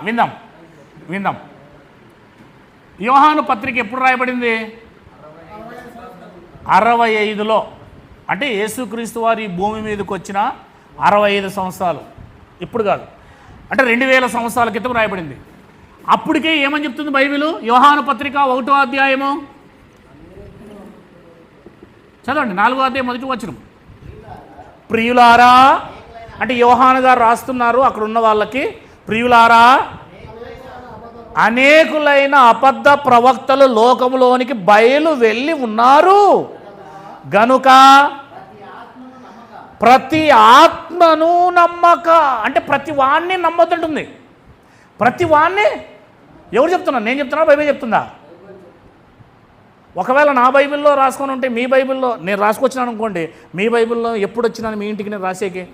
విందాం విందాం. యోహాను పత్రిక ఎప్పుడు రాయబడింది? 65లో. అంటే యేసుక్రీస్తు వారు ఈ భూమి మీదకి వచ్చిన 65 సంవత్సరాలు, ఇప్పుడు కాదు, అంటే 2000 సంవత్సరాల క్రితం రాయబడింది. అప్పటికే ఏమని చెప్తుంది బైబిల్? యోహాను పత్రిక 1వ అధ్యాయము చదవండి, 4వ అధ్యాయం 1వ వచనం. ప్రియులారా, అంటే యోహాను గారు రాస్తున్నారు అక్కడ ఉన్న వాళ్ళకి, ప్రియులారా, అనేకులైన అబద్ధ ప్రవక్తలు లోకములోనికి బయలు వెళ్ళి ఉన్నారు గనుక ప్రతి ఆత్మను నమ్మక. అంటే ప్రతి వాణ్ణి నమ్మొద్దంటుంది. ప్రతి వాణ్ణి ఎవరు చెప్తున్నా? నేను చెప్తున్నా, బైబిల్ చెప్తుందా? ఒకవేళ నా బైబిల్లో రాసుకొని ఉంటే మీ బైబిల్లో నేను రాసుకొచ్చినాను అనుకోండి, మీ బైబిల్లో ఎప్పుడు వచ్చినాను మీ ఇంటికి నేను రాసేకి,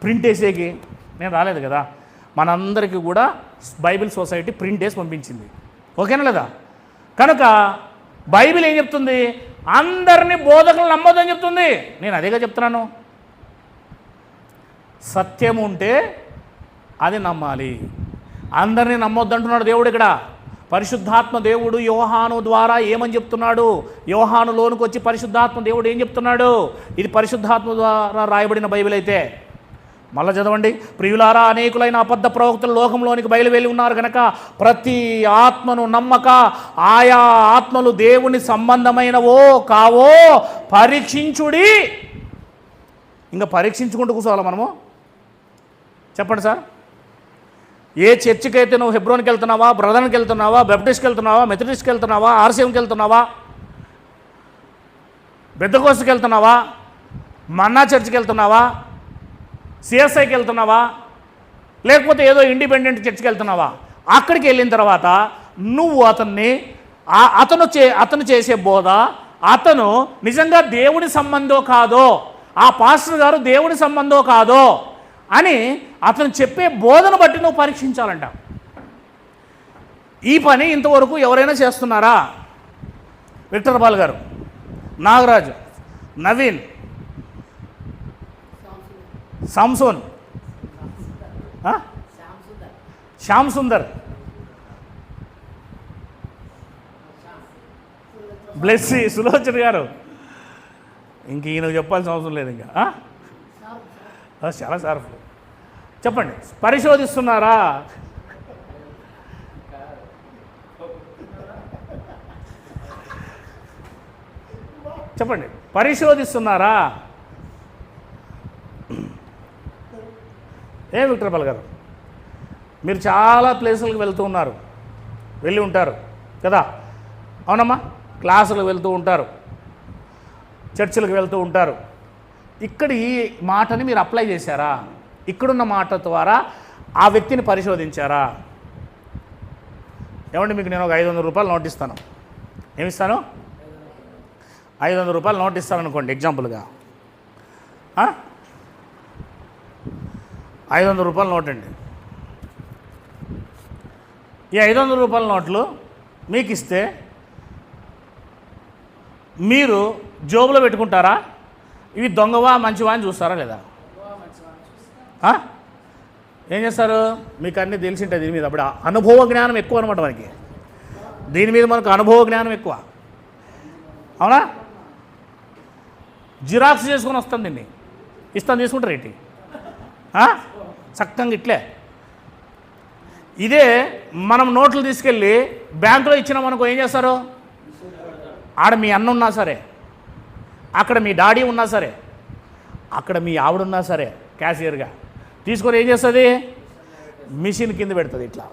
ప్రింట్ వేసేకి? నేను రాలేదు కదా. మనందరికీ కూడా బైబిల్ సొసైటీ ప్రింట్ వేసి పంపించింది, ఓకేనా లేదా? కనుక బైబిల్ ఏం చెప్తుంది? అందరినీ బోధకులు నమ్మొద్దని చెప్తుంది. నేను అదేగా చెప్తున్నాను. సత్యం ఉంటే అది నమ్మాలి, అందరినీ నమ్మొద్దంటున్నాడు దేవుడు. ఇక్కడ పరిశుద్ధాత్మ దేవుడు యోహాను ద్వారా ఏమని చెప్తున్నాడు? యోహానులోనికి వచ్చి పరిశుద్ధాత్మ దేవుడు ఏం చెప్తున్నాడు? ఇది పరిశుద్ధాత్మ ద్వారా రాయబడిన బైబిల్ అయితే మళ్ళీ చదవండి. ప్రియులారా, అనేకులైన అబద్ధ ప్రవక్తలు లోకంలోనికి బయలువెళ్ళి ఉన్నారు కనుక ప్రతి ఆత్మను నమ్మక, ఆయా ఆత్మలు దేవుని సంబంధమైనవో కావో పరీక్షించుడి. ఇంకా పరీక్షించుకుంటూ కూర్చోవాలి మనము. చెప్పండి సార్, ఏ చర్చికి అయితే నువ్వు హెబ్రోన్కి వెళ్తున్నావా, బ్రదర్కి వెళ్తున్నావా, బెప్టిస్ట్కి వెళ్తున్నావా, మెథడిస్ట్కి వెళ్తున్నావా, ఆర్సీఎంకి వెళ్తున్నావా, బెద్దకోస్కి వెళ్తున్నావా, మన్నా చర్చికి వెళ్తున్నావా, సిఎస్ఐకి వెళ్తున్నావా, లేకపోతే ఏదో ఇండిపెండెంట్ చర్చికి వెళ్తున్నావా, అక్కడికి వెళ్ళిన తర్వాత నువ్వు అతను చేసే బోధ అతను నిజంగా దేవుని సంబంధం కాదో, ఆ పాస్టర్ గారు దేవుని సంబంధం కాదో అని అతను చెప్పే బోధన బట్టి నువ్వు పరీక్షించాలంట. ఈ పని ఇంతవరకు ఎవరైనా చేస్తున్నారా? విక్టర్ పాల్ గారు, నాగరాజు, నవీన్, సామ్సోన్, శ్యామ్ సుందర్, బ్లెస్సీ, సులోచన గారు, ఇంక ఈయన చెప్పాల్సిన అవసరం లేదు. ఇంకా చాలా సార్లు చెప్పండి. పరిశోధిస్తున్నారా? చెప్పండి, పరిశోధిస్తున్నారా? ఏ విక్టర్ పాల్ గారు, మీరు చాలా ప్లేసులకు వెళ్తూ ఉన్నారు, వెళ్ళి ఉంటారు కదా, అవునమ్మా? క్లాసులకు వెళ్తూ ఉంటారు, చర్చిలకు వెళ్తూ ఉంటారు. ఇక్కడ ఈ మాటని మీరు అప్లై చేశారా? ఇక్కడున్న మాట ద్వారా ఆ వ్యక్తిని పరిశోధించారా? ఏమంటే మీకు నేను ఒక 500 రూపాయలు నోట్ ఇస్తాను. ఏమిస్తాను? 500 రూపాయలు నోట్ ఇస్తాను అనుకోండి, ఎగ్జాంపుల్గా. 500 రూపాయల నోట్ అండి. ఈ 500 రూపాయల నోట్లు మీకు ఇస్తే మీరు జోబులో పెట్టుకుంటారా? ఇవి దొంగవా మంచివా అని చూస్తారా లేదా? ఏం చేస్తారు? మీకు అన్నీ తెలిసి ఉంటుంది దీని మీద. అప్పుడు అనుభవ జ్ఞానం ఎక్కువ అనమాట మనకి, దీని మీద మనకు అనుభవ జ్ఞానం ఎక్కువ, అవునా? జిరాక్స్ చేసుకొని వస్తాను, దీన్ని ఇస్తాను, తీసుకుంటారు ఏంటి? చక్కగా ఇట్లే. ఇదే మనం నోట్లు తీసుకెళ్ళి బ్యాంకులో ఇచ్చినామనుకో, ఏం చేస్తారు? ఆడ మీ అన్న ఉన్నా సరే, అక్కడ మీ డాడీ ఉన్నా సరే, అక్కడ మీ ఆవిడున్నా సరే, క్యాషియర్గా తీసుకొని ఏం చేస్తుంది? మిషన్ కింద పెడుతుంది. ఇట్లా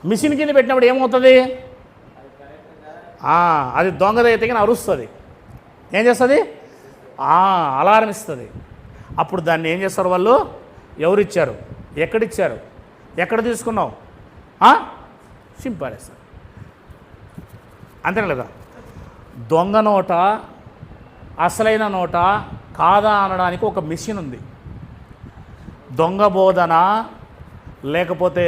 మిషన్ కింద పెట్టినప్పుడు ఏమవుతుంది? అది దొంగదైతే కానీ అరుస్తుంది. ఏం చేస్తుంది? అలారం ఇస్తుంది. అప్పుడు దాన్ని ఏం చేస్తారు వాళ్ళు? ఎవరిచ్చారు, ఎక్కడిచ్చారు, ఎక్కడ తీసుకున్నావు, సింపారేస్తారు. అంతేనా లేదా? దొంగ నోట అసలైన నోట కాదా అనడానికి ఒక మిషన్ ఉంది. దొంగ బోధన లేకపోతే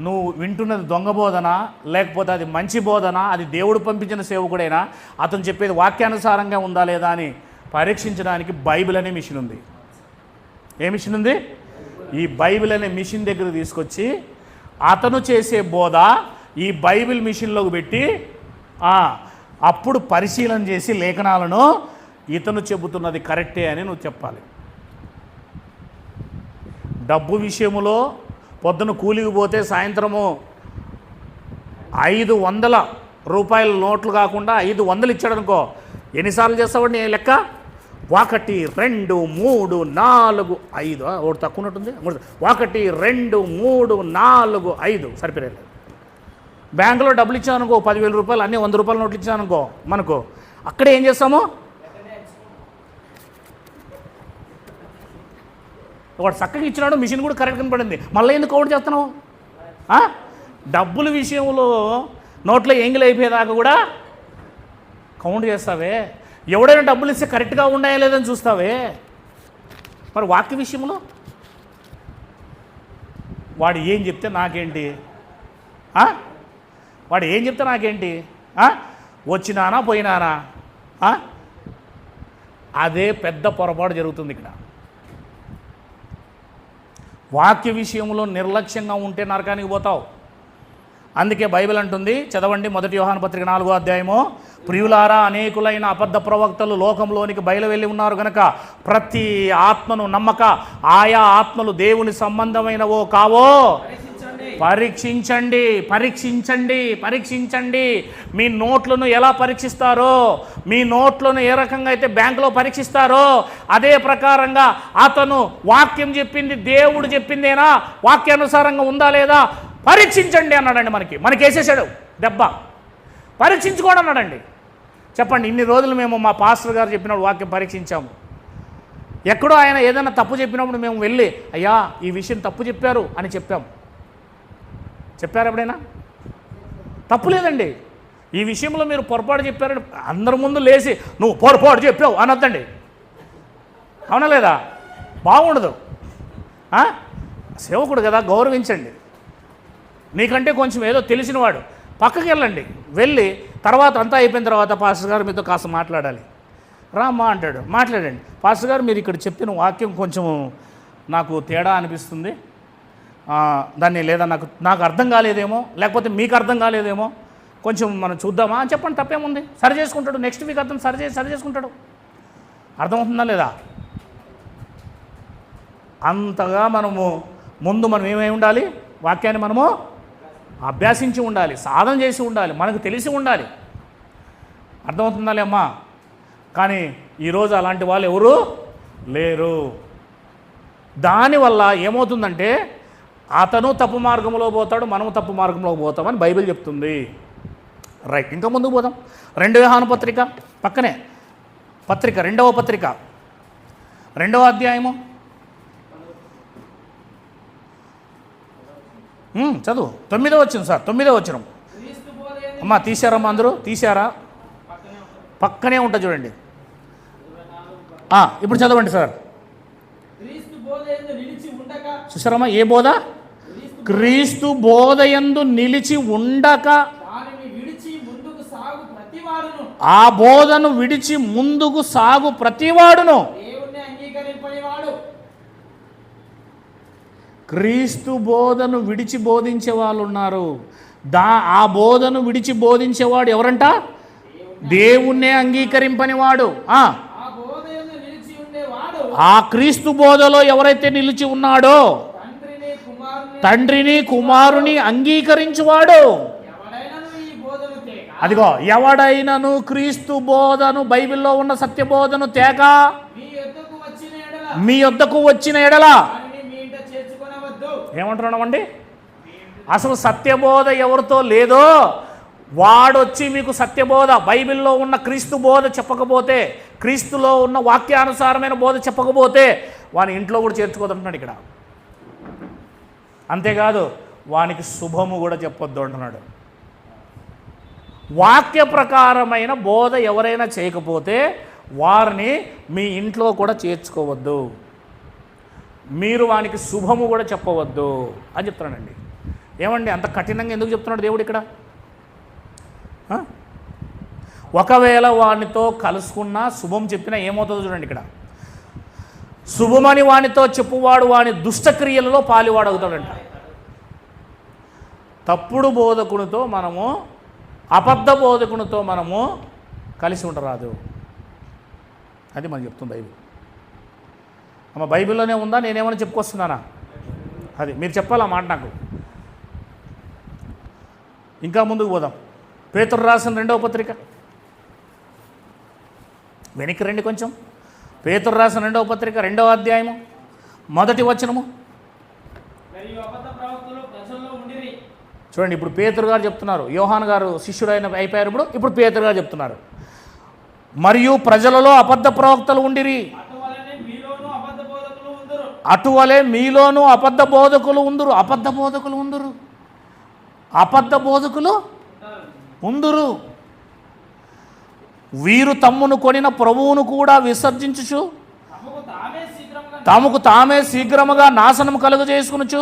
నువ్వు వింటున్నది దొంగ బోధన, లేకపోతే అది మంచి బోధన, అది దేవుడు పంపించిన సేవకుడైనా అతను చెప్పేది వాక్యానుసారంగా ఉందా లేదా అని పరీక్షించడానికి బైబిల్ అనే మిషన్ ఉంది. ఏ మిషన్ ఉంది? ఈ బైబిల్ అనే మిషన్ దగ్గర తీసుకొచ్చి అతను చేసే బోధ ఈ బైబిల్ మిషన్లోకి పెట్టి అప్పుడు పరిశీలన చేసి లేఖనాలను ఇతను చెబుతున్నది కరెక్టే అని నువ్వు చెప్పాలి. డబ్బు విషయములో పొద్దున కూలికి పోతే సాయంత్రము 500 రూపాయల నోట్లు కాకుండా 500 ఇచ్చాడు అనుకో, ఎన్నిసార్లు చేస్తావాడు నీ లెక్క? 1 2 3 4 5 ఒకటి తక్కువ ఉన్నట్టుంది. 1 2 3 4 5 సరిపోలేదు. బ్యాంకులో డబ్బులు ఇచ్చామనుకో 10,000 రూపాయలు, అన్నీ 100 రూపాయల నోట్లు ఇచ్చామనుకో మనకు, అక్కడే ఏం చేస్తాము? వాడు చక్కగా ఇచ్చినాడు, మిషన్ కూడా కరెక్ట్ కనపడింది, మళ్ళీ ఎందుకు కౌంట్ చేస్తున్నావు? డబ్బుల విషయంలో నోట్లో ఎంగిల్ అయిపోయేదాకా కూడా కౌంట్ చేస్తావే. ఎవడైనా డబ్బులు ఇస్తే కరెక్ట్గా ఉన్నాయా లేదని చూస్తావే. మరి వాక్య విషయంలో వాడు ఏం చెప్తే నాకేంటి? వాడు ఏం చెప్తే నాకేంటి? వచ్చినానా పోయినానా? అదే పెద్ద పొరపాటు జరుగుతుంది ఇక్కడ. వాక్య విషయంలో నిర్లక్ష్యంగా ఉంటే నరకానికి పోతావు. అందుకే బైబిల్ అంటుంది, చదవండి 1 యోహాను పత్రిక 4వ అధ్యాయము, ప్రియులారా అనేకులైన అబద్ధ ప్రవక్తలు లోకంలోనికి బయలు వెళ్ళి ఉన్నారు కనుక ప్రతి ఆత్మను నమ్మక, ఆయా ఆత్మలు దేవుని సంబంధమైనవో కావో పరీక్షించండి. పరీక్షించండి పరీక్షించండి. మీ నోట్లను ఎలా పరీక్షిస్తారో, మీ నోట్లను ఏ రకంగా అయితే బ్యాంకులో పరీక్షిస్తారో అదే ప్రకారంగా అతను వాక్యం చెప్పింది దేవుడు చెప్పిందేనా, వాక్యానుసారంగా ఉందా లేదా పరీక్షించండి అన్నాడండి. మనకి వేసేసాడు దెబ్బ. పరీక్షించుకోండి అన్నాడండి. చెప్పండి, ఇన్ని రోజులు మేము మా పాస్టర్ గారు చెప్పినప్పుడు వాక్యం పరీక్షించాము. ఎక్కడో ఆయన ఏదైనా తప్పు చెప్పినప్పుడు మేము వెళ్ళి అయ్యా ఈ విషయం తప్పు చెప్పారు అని చెప్పాము. చెప్పారు ఎప్పుడైనా? తప్పు లేదండి. ఈ విషయంలో మీరు పొరపాటు చెప్పారని అందరి ముందు లేచి నువ్వు పొరపాటు చెప్పావు అనొద్దండి. అవునా లేదా? బాగుండదు. సేవకుడు కదా, గౌరవించండి. నీకంటే కొంచెం ఏదో తెలిసినవాడు, పక్కకి వెళ్ళండి. వెళ్ళి తర్వాత అంతా అయిపోయిన తర్వాత పాస్టర్ గారు మీతో కాస్త మాట్లాడాలి. రామ్మా అంటాడు, మాట్లాడండి. పాస్టర్ గారు మీరు ఇక్కడ చెప్పిన వాక్యం కొంచెం నాకు తేడా అనిపిస్తుంది, దాన్ని లేదా నాకు అర్థం కాలేదేమో, లేకపోతే మీకు అర్థం కాలేదేమో, కొంచెం మనం చూద్దామా అని చెప్పండి. తప్పేముంది? సరి చేసుకుంటాడు. నెక్స్ట్ వీక్ అర్థం సరి చేసుకుంటాడు. అర్థమవుతుందా లేదా? అంతగా మనము ముందు మనం ఏమై ఉండాలి? వాక్యాన్ని మనము అభ్యాసించి ఉండాలి, సాధన చేసి ఉండాలి, మనకు తెలిసి ఉండాలి. అర్థమవుతుందాలే అమ్మా? కానీ ఈరోజు అలాంటి వాళ్ళు ఎవరు లేరు. దానివల్ల ఏమవుతుందంటే అతను తప్పు మార్గంలో పోతాడు, మనము తప్పు మార్గంలో పోతామని బైబిల్ చెప్తుంది. రైట్, ఇంకా ముందుకు పోదాం. 2 యోహాను పత్రిక పక్కనే పత్రిక, 2వ పత్రిక 2వ అధ్యాయము చదువు. 9వ వచనం సార్, 9వ వచనం. అమ్మా తీశారమ్మా, అందరూ తీశారా? పక్కనే ఉంటుంది చూడండి. ఇప్పుడు చదవండి సార్. చూసారమ్మా ఏ బోధ? క్రీస్తు బోధయందు నిలిచి ఉండక ఆ బోధను విడిచి ముందుకు సాగు ప్రతివాడును. క్రీస్తు బోధను విడిచి బోధించే వాళ్ళు ఉన్నారు. ఆ బోధను విడిచి బోధించేవాడు ఎవరంట? దేవుణ్ణే అంగీకరింపని వాడు. ఆ క్రీస్తు బోధలో ఎవరైతే నిలిచి ఉన్నాడో తండ్రిని కుమారుని అంగీకరించువాడు. అదిగో ఎవడైనను క్రీస్తు బోధను, బైబిల్లో ఉన్న సత్యబోధను తేక మీ యొద్దకు వచ్చిన ఎడల ఏమంటున్నామండి? అసలు సత్యబోధ ఎవరితో లేదో వాడొచ్చి మీకు సత్యబోధ, బైబిల్లో ఉన్న క్రీస్తు బోధ చెప్పకపోతే, క్రీస్తులో ఉన్న వాక్యానుసారమైన బోధ చెప్పకపోతే వాని ఇంట్లో కూడా చేర్చుకోదంటున్నాడు ఇక్కడ. అంతేకాదు వానికి శుభము కూడా చెప్పొద్దు అంటున్నాడు. వాక్య ప్రకారమైన బోధ ఎవరైనా చేయకపోతే వారిని మీ ఇంట్లో కూడా చేర్చుకోవద్దు, మీరు వానికి శుభము కూడా చెప్పవద్దు అని చెప్తున్నాడండి. ఏమండి అంత కఠినంగా ఎందుకు చెప్తున్నాడు దేవుడు ఇక్కడ? ఒకవేళ వానితో కలుసుకున్నా శుభం చెప్పినా ఏమవుతుందో చూడండి ఇక్కడ. శుభమని వానితో చెప్పువాడు వాని దుష్టక్రియలలో పాలివాడు అవుతాడంట. తప్పుడు బోధకునితో మనము, అబద్ధ బోధకునితో మనము కలిసి ఉండరాదు. అది మనం చెప్తుంది బైబిల్. అమ్మ బైబిల్లోనే ఉందా, నేనేమైనా చెప్పుకొస్తున్నానా? అది మీరు చెప్పాలా మాట నాకు. ఇంకా ముందుకు పోదాం. పేతురు రాసిన 2వ పత్రిక, వెనక్కి రండి కొంచెం. పేతురు రాసిన 2వ పత్రిక 2వ అధ్యాయము 1వ వచనము. చూడండి, ఇప్పుడు పేతురు గారు చెప్తున్నారు. యోహాను గారు శిష్యుడు అయిపోయారు. ఇప్పుడు పేతురు గారు చెప్తున్నారు, మరియు ప్రజలలో అబద్ధ ప్రవక్తలు ఉండిరి, అటువలే మీలోనూ అబద్ధ బోధకులు ఉందురు. అబద్ధ బోధకులు ఉందురు, అబద్ధ బోధకులు ఉందురు. వీరు తమ్మును కొనిన ప్రభువును కూడా విసర్జించుచు తమకు తామే శీఘ్రముగా నాశనం కలుగజేసుకునుచు.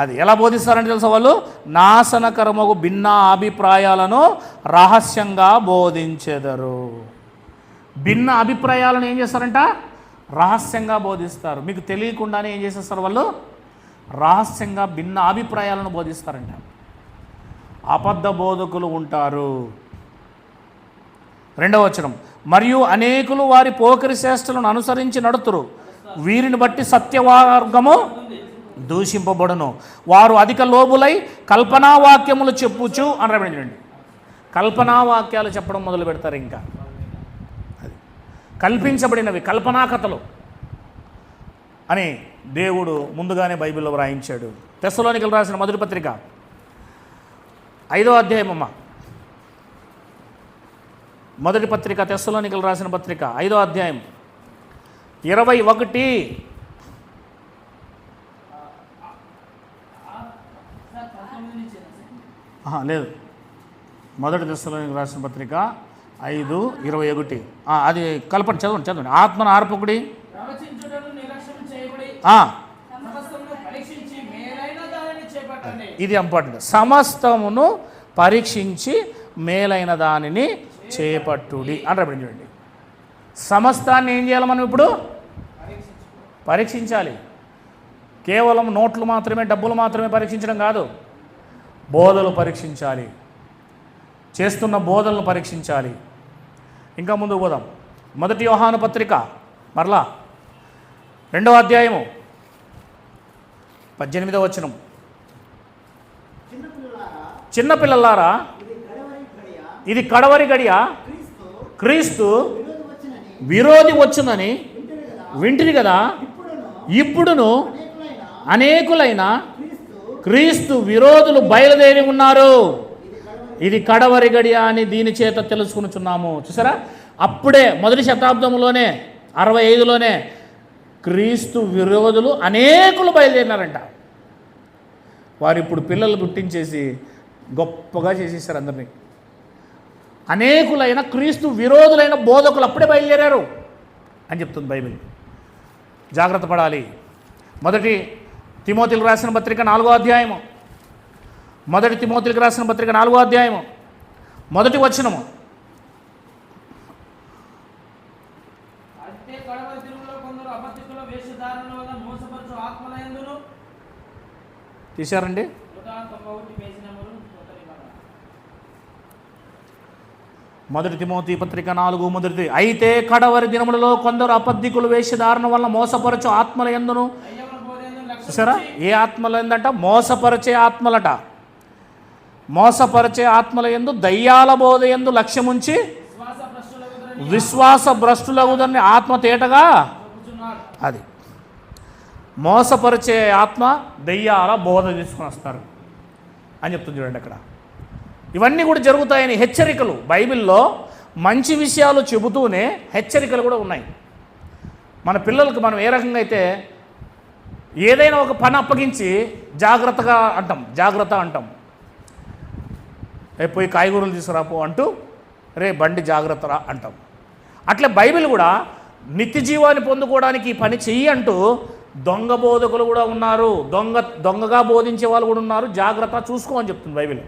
అది ఎలా బోధిస్తారంటే తెలుసా? వాళ్ళు నాశనకరమగు భిన్న అభిప్రాయాలను రహస్యంగా బోధించెదరు. భిన్న అభిప్రాయాలను ఏం చేస్తారంట? రహస్యంగా బోధిస్తారు. మీకు తెలియకుండానే ఏం చేసేస్తారు వాళ్ళు? రహస్యంగా భిన్న అభిప్రాయాలను బోధిస్తారంట. అబద్ధ బోధకులు ఉంటారు. 2వ వచనం, మరియు అనేకులు వారి పోకరి శ్రేష్ఠలను అనుసరించి నడుతురు, వీరిని బట్టి సత్యమార్గము దూషింపబడును. వారు అధిక లోబులై కల్పనా వాక్యములు చెప్పుచు అని రాబడించండి. కల్పనా వాక్యాలు చెప్పడం మొదలు పెడతారు. ఇంకా అది కల్పించబడినవి, కల్పనా కథలు అని దేవుడు ముందుగానే బైబిల్లో వ్రాయించాడు. తెస్సలోనికలు రాసిన మొదటి పత్రిక 5వ అధ్యాయం. అమ్మ మొదటి పత్రిక, తెస్సలోనికలు రాసిన పత్రిక 5వ అధ్యాయం 21. లేదు, మొదటి తెస్సలోనికలు రాసిన పత్రిక 5:21. అది కల్పన చదవండి. ఆత్మను ఆర్పకుడి, ఇది ఇంపార్టెంట్. సమస్తమును పరీక్షించి మేలైన దానిని చేపట్టుడి అని రాబడించండి. సమస్తాన్ని ఏం చేయాలి మనం? ఇప్పుడు పరీక్షించాలి. కేవలం నోట్లు మాత్రమే, డబ్బులు మాత్రమే పరీక్షించడం కాదు, బోధలు పరీక్షించాలి, చేస్తున్న బోధలను పరీక్షించాలి. ఇంకా ముందుకు పోదాం. మొదటి యోహాను పత్రిక మరలా 2వ అధ్యాయము 18వ వచనం. చిన్నపిల్లలారా, ఇది కడవరి గడియ, క్రీస్తు విరోధి వచ్చునని వింటిరి కదా. ఇప్పుడును అనేకులైన క్రీస్తు విరోధులు బయలుదేరి ఉన్నారు. ఇది కడవరి గడియ అని దీని చేత తెలుసుకునిచున్నాము. చూసారా, అప్పుడే మొదటి శతాబ్దంలోనే 65లోనే క్రీస్తు విరోధులు అనేకులు బయలుదేరినారంట. వారు ఇప్పుడు పిల్లలు పుట్టించేసి గొప్పగా చేసేసారు అందరినీ. అనేకులైన క్రీస్తు విరోధులైన బోధకులు అప్పుడే బయలుదేరారు అని చెప్తుంది బైబిల్. జాగ్రత్త పడాలి. మొదటి తిమోతిలకు రాసిన పత్రిక 4వ అధ్యాయము. మొదటి తిమోతిలకు రాసిన పత్రిక 4వ అధ్యాయము 1వ వచనము. తీశారండి? మొదటి తిమోతి పత్రిక 4:1. అయితే కడవరి దినములలో కొందరు అబద్ధికులు వేషధారణ వల్ల మోసపరచు ఆత్మల యందును. చూసారా, ఏ ఆత్మలు ఏందంట? మోసపరిచే ఆత్మలట. మోసపరిచే ఆత్మల యందు దయ్యాల బోధ యందు లక్ష్యముంచి విశ్వాస భ్రష్టులగుదని ఆత్మ తేటగా. అది మోసపరిచే ఆత్మ, దయ్యాల బోధ తీసుకుని వస్తారు అని చెప్తుంది. చూడండి అక్కడ ఇవన్నీ కూడా జరుగుతాయని హెచ్చరికలు. బైబిల్లో మంచి విషయాలు చెబుతూనే హెచ్చరికలు కూడా ఉన్నాయి. మన పిల్లలకు మనం ఏ రకంగా అయితే ఏదైనా ఒక పని అప్పగించి జాగ్రత్త అంటాం. పోయి కాయగూరలు తీసుకురాపో అంటూ రే బండి జాగ్రత్త రా అంటాం. అట్లే బైబిల్ కూడా నిత్య జీవాన్ని పొందుకోవడానికి ఈ పని చెయ్యి అంటూ దొంగ బోధకులు కూడా ఉన్నారు, దొంగగా బోధించే వాళ్ళు కూడా ఉన్నారు. జాగ్రత్త చూసుకో అని చెప్తుంది బైబిల్.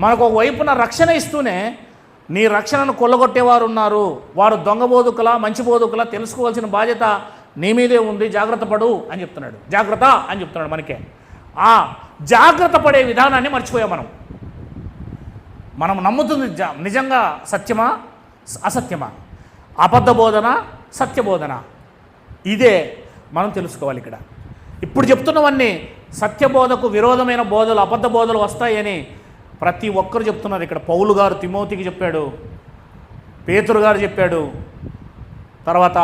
మనకు ఒక వైపున రక్షణ ఇస్తూనే నీ రక్షణను కొల్లగొట్టేవారు ఉన్నారు, వారు దొంగ బోధకులా మంచి బోధకులా తెలుసుకోవాల్సిన బాధ్యత నీ మీదే ఉంది, జాగ్రత్త పడు అని చెప్తున్నాడు. జాగ్రత్త అని చెప్తున్నాడు మనకే. ఆ జాగ్రత్త పడే విధానాన్ని మర్చిపోయాం మనం నమ్ముతుంది నిజంగా సత్యమా అసత్యమా, అబద్ధ బోధన సత్యబోధన, ఇదే మనం తెలుసుకోవాలి. ఇప్పుడు చెప్తున్నవన్నీ సత్యబోధకు విరోధమైన బోధలు, అబద్ధ బోధలు వస్తాయని ప్రతి ఒక్కరు చెప్తున్నారు. ఇక్కడ పౌలు గారు తిమోతికి చెప్పాడు, పేతురు గారు చెప్పాడు, తర్వాత